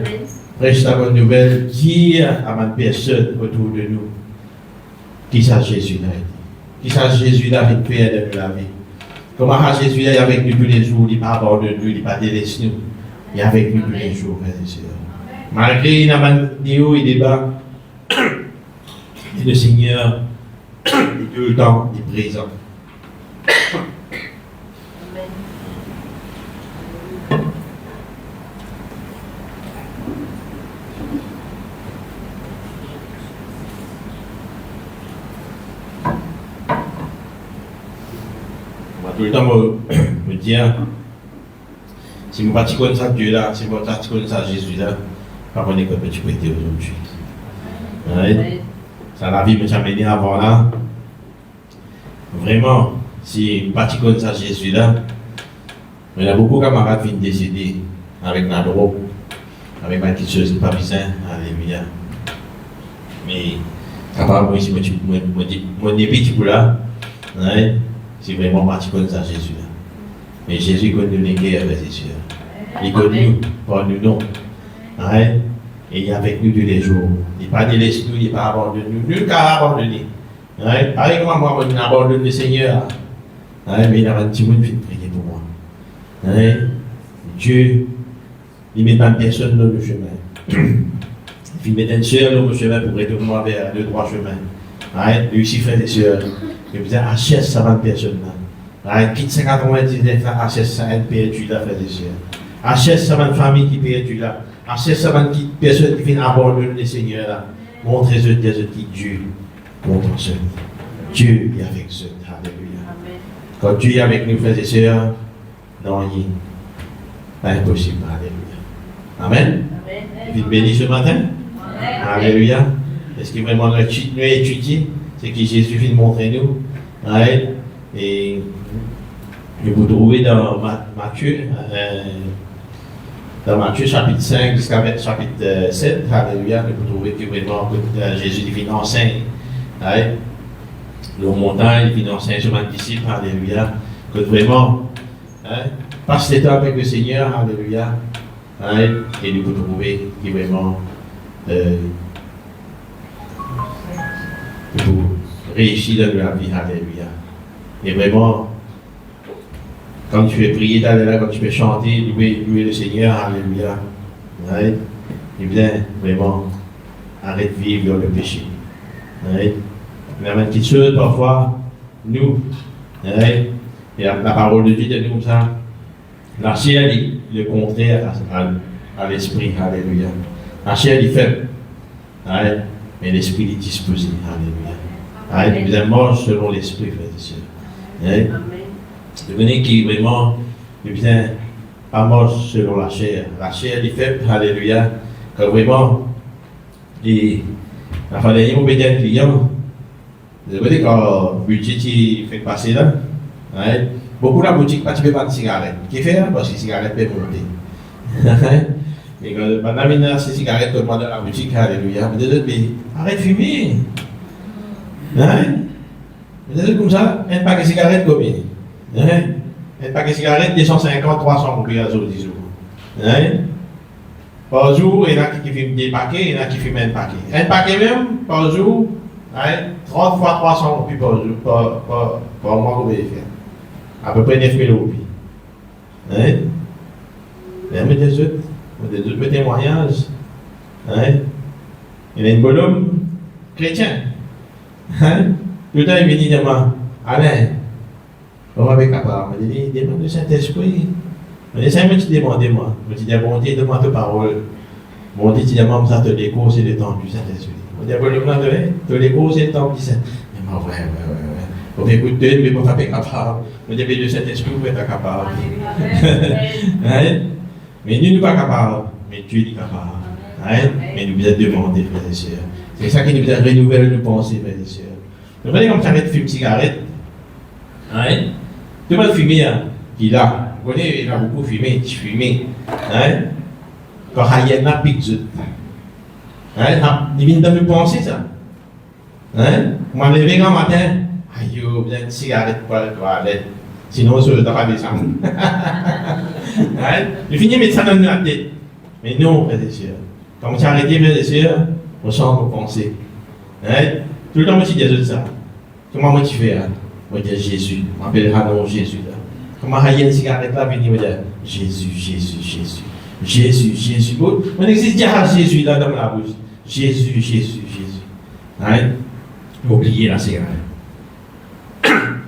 Prêche la bonne nouvelle, dire à ma personne autour de nous qui ça Jésus là, qui ça Jésus là avec Père de la vie. Comment Jésus est avec nous tous les jours, il n'est pas abandonné nous, il n'est pas délaissé nous, il est avec nous tous les jours, frères et sœurs. Malgré les hauts et les bas, le Seigneur est tout le temps présent. Tout le temps me dire, si je ne suis pas ça Dieu là, si je ne suis pas ça Jésus là, pas qu'on est comme tu peux être aujourd'hui. Ouais. Ça la vie me t'a mené avant là. Vraiment, si je ne suis pas ça Jésus là, il y a beaucoup de camarades qui viennent décéder avec la drogue, avec ma petite chose, pas besoin, alléluia. Mais, apparemment, si je dis, mon petit pour là, ouais. C'est vraiment parti comme ça, Jésus. Mais Jésus connaît les guerres, frères et sœurs. Il connaît nous, par nous non. Hein? Et il est avec nous tous les jours. Il n'est pas délaissé nous, il n'est pas abandonné nous. Nul n'a abandonné. Hein? Pareil comme moi, on abandonne le Seigneur. Hein? Mais il y a un petit monde qui prier pour moi. Hein? Dieu, il ne met pas personne dans le chemin. Il met une sœur dans le chemin pour retourner vers le droit chemin. Hein? Lui aussi, frères et sœurs. Et vous avez achète ça 20 personnes là. Quitte 599 là, achète ça un perdu là, frères et sœurs. Achète ça 20 familles qui perdent là. Achète ça 20 personnes qui viennent abandonner le Seigneur là. Montrez-eux des autres qui Dieu. Montrez-eux. Dieu est avec eux. Alléluia. Quand Dieu est avec nous, frères et sœurs, non, il n'est pas impossible. Alléluia. Amen. Vous êtes bénis ce matin? Alléluia. Est-ce que vraiment nous étudier? C'est que Jésus vient montrer nous. Ouais, et vous trouvez dans Matthieu, chapitre 5 jusqu'à chapitre 7, alléluia, vous trouvez que vraiment Jésus vient enseigner. Ouais, le montagne, il vient enseigner sur mes disciples, alléluia, que vraiment, passe le temps avec le Seigneur, alléluia, et vous trouvez que vraiment pour réussir dans la vie, alléluia. Et vraiment, quand tu fais prier, quand tu fais chanter, louer le Seigneur, alléluia. Ouais. Et bien, vraiment, arrête de vivre dans le péché. Ouais. Mais une petite chose, parfois, nous, ouais, et la parole de Dieu dit comme ça, la chair est le contraire à l'esprit, alléluia. La chair est faible. Ouais. Mais l'esprit est disposé. Alléluia. Nous sommes morts selon l'esprit, frères et sœurs. Devenez qui vraiment, nous ne sommes pas morts selon la chair. La chair est faible. Alléluia. Quand vraiment, il fallait y obéir un client. Vous savez, quand le budget fait passer là, beaucoup de la boutique ne peut pas de cigarettes. Qui fait? Parce que les cigarettes peuvent monter. Et quand madame il a ses cigarettes comme moi dans la boutique, alléluia. Vous dites, mais arrête de fumer. Hein? Vous dites comme ça, un paquet de cigarettes combien? Hein? Un paquet de cigarettes, 250, 300 roupies à jour, 10 jours. Hein? Par jour, il y en a qui fument des paquets, il y en a qui fument un paquet. Un paquet même, par jour, hein? 30 fois 300 roupies par jour, par mois, vous pouvez faire. À peu près 9 000 roupies. Hein? Mais des autres témoignages. Hein? Il y a une bonne homme chrétien. Hein? Tout le temps, il vient dire moi, Alain, on va avec papa. Il dit, demande le Saint-Esprit. Je dis, ça me dit, demandez-moi. Je dis, bon Dieu, demande ta parole. Bon Dieu, tu demandes ça, te l'écho, c'est le temps du Saint-Esprit. Je dis, bon, le plan de te l'écho, c'est le temps du Saint-Esprit. Mais moi, ouais. On va écouter, mais on va faire capable. On dit, le Saint-Esprit, vous êtes capable. Hein? Mais nous ne sommes pas capables, mais Dieu est capable. Hein? Mais nous vous êtes demandés, frères et sœurs. C'est ça qui nous a renouvelé nos pensées, frères et sœurs. Vous voyez comme ça arrête de fumer cigarette. Hein? Tout le monde fume, hein? Qui là? Vous voyez, il a beaucoup fumé, tu fumes. Hein? Quand il y a un pic, hein? Il vient de nous penser ça. Hein? Moi, je me lève un matin, aïe, vous avez une cigarette pour aller toilette. Sinon, je ne vais pas descendre. Je finis de mettre ça dans la tête. Mais non, frères et sœurs. Quand on s'arrête, frères et sœurs, on sent nos pensées. Tout le temps, moi, je dis ça. Comment moi, tu fais? Moi, je dis Jésus. Je m'appellera non Jésus. Comment il y a une cigarette là, venir me dire Jésus. On existe déjà Jésus là dans la bouche. Jésus. Oubliez la cigarette.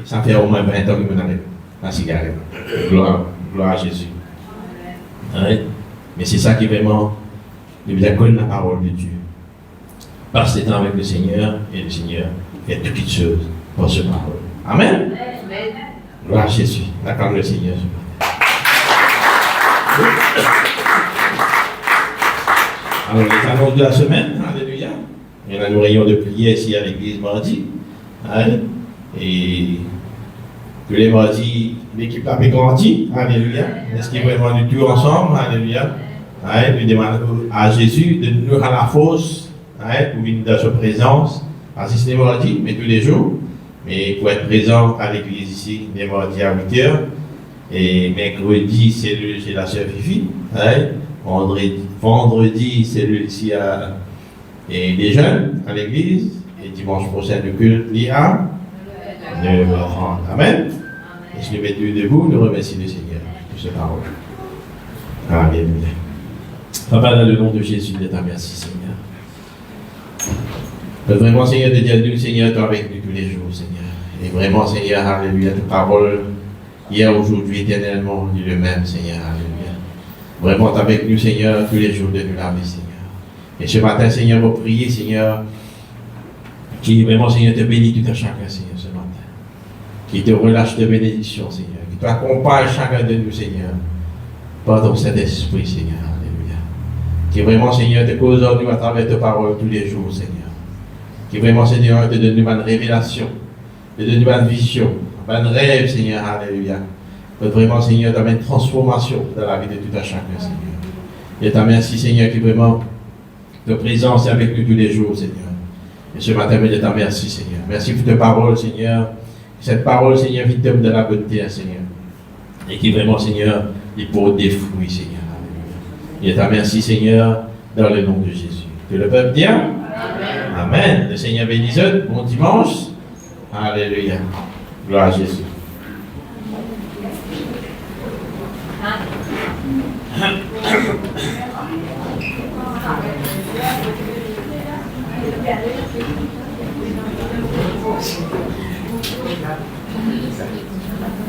Ça fait au moins 20 ans que je m'en la cigarette. Gloire à Jésus. Mais c'est ça qui est vraiment nous connaître la parole de Dieu. Passe le temps avec le Seigneur et le Seigneur fait toutes les choses pour ce parole. Amen. Gloire à Jésus. Acclame le Seigneur. Alors, les annonces de la semaine, alléluia. Il y en a nos réunions de prière ici à l'église mardi. Et tous les mardis, l'équipe a grandi, alléluia. Est-ce qu'ils vont vraiment nous tous ensemble, alléluia. Nous demandons à Jésus de nous rendre la force pour venir dans sa présence, pas si c'est mardi, mais tous les jours. Mais pour être présent à l'église ici, les mardis à 8h. Et mercredi, c'est la sœur Fifi. Vendredi, c'est ici et les jeunes à l'église. Et dimanche prochain, le culte l'IA. 9h30. Amen. Et je les mets tous debout, nous remercions le Seigneur pour ces paroles. Alléluia. Papa, dans le nom de Jésus, je te remercie, Seigneur. Vraiment, Seigneur, de dire nous, Seigneur, toi avec nous tous les jours, Seigneur. Et vraiment, Seigneur, alléluia, ta parole, hier, aujourd'hui, éternellement, est le même, Seigneur, alléluia. Vraiment, tu avec nous, Seigneur, tous les jours de nous laver, Seigneur. Et ce matin, Seigneur, je prie, Seigneur, qui vraiment, Seigneur, te bénit tout à chacun, Seigneur, ce matin. Qui te relâche de bénédiction, Seigneur. Qui t'accompagne chacun de nous, Seigneur. Par ton Saint-Esprit, Seigneur, alléluia. Qui vraiment, Seigneur, te cause en nous à travers tes paroles tous les jours, Seigneur. Qui vraiment, Seigneur, te donne une révélation, te donne une vision, un rêve, Seigneur, alléluia. Que vraiment, Seigneur, t'amène une transformation dans la vie de tout à chacun, Seigneur. Et te remercie, Seigneur, qui vraiment te présence avec nous tous les jours, Seigneur. Et ce matin, je te remercie, Seigneur. Merci pour tes paroles, Seigneur. Cette parole, Seigneur, vite de la beauté, Seigneur. Et qui vraiment, Seigneur, il porte des fruits, Seigneur. Alléluia. Et te remercie, Seigneur, dans le nom de Jésus. Que le peuple dit Amen. Amen. Le Seigneur bénisse. Bon dimanche. Alléluia. Gloire à Jésus. Thank you.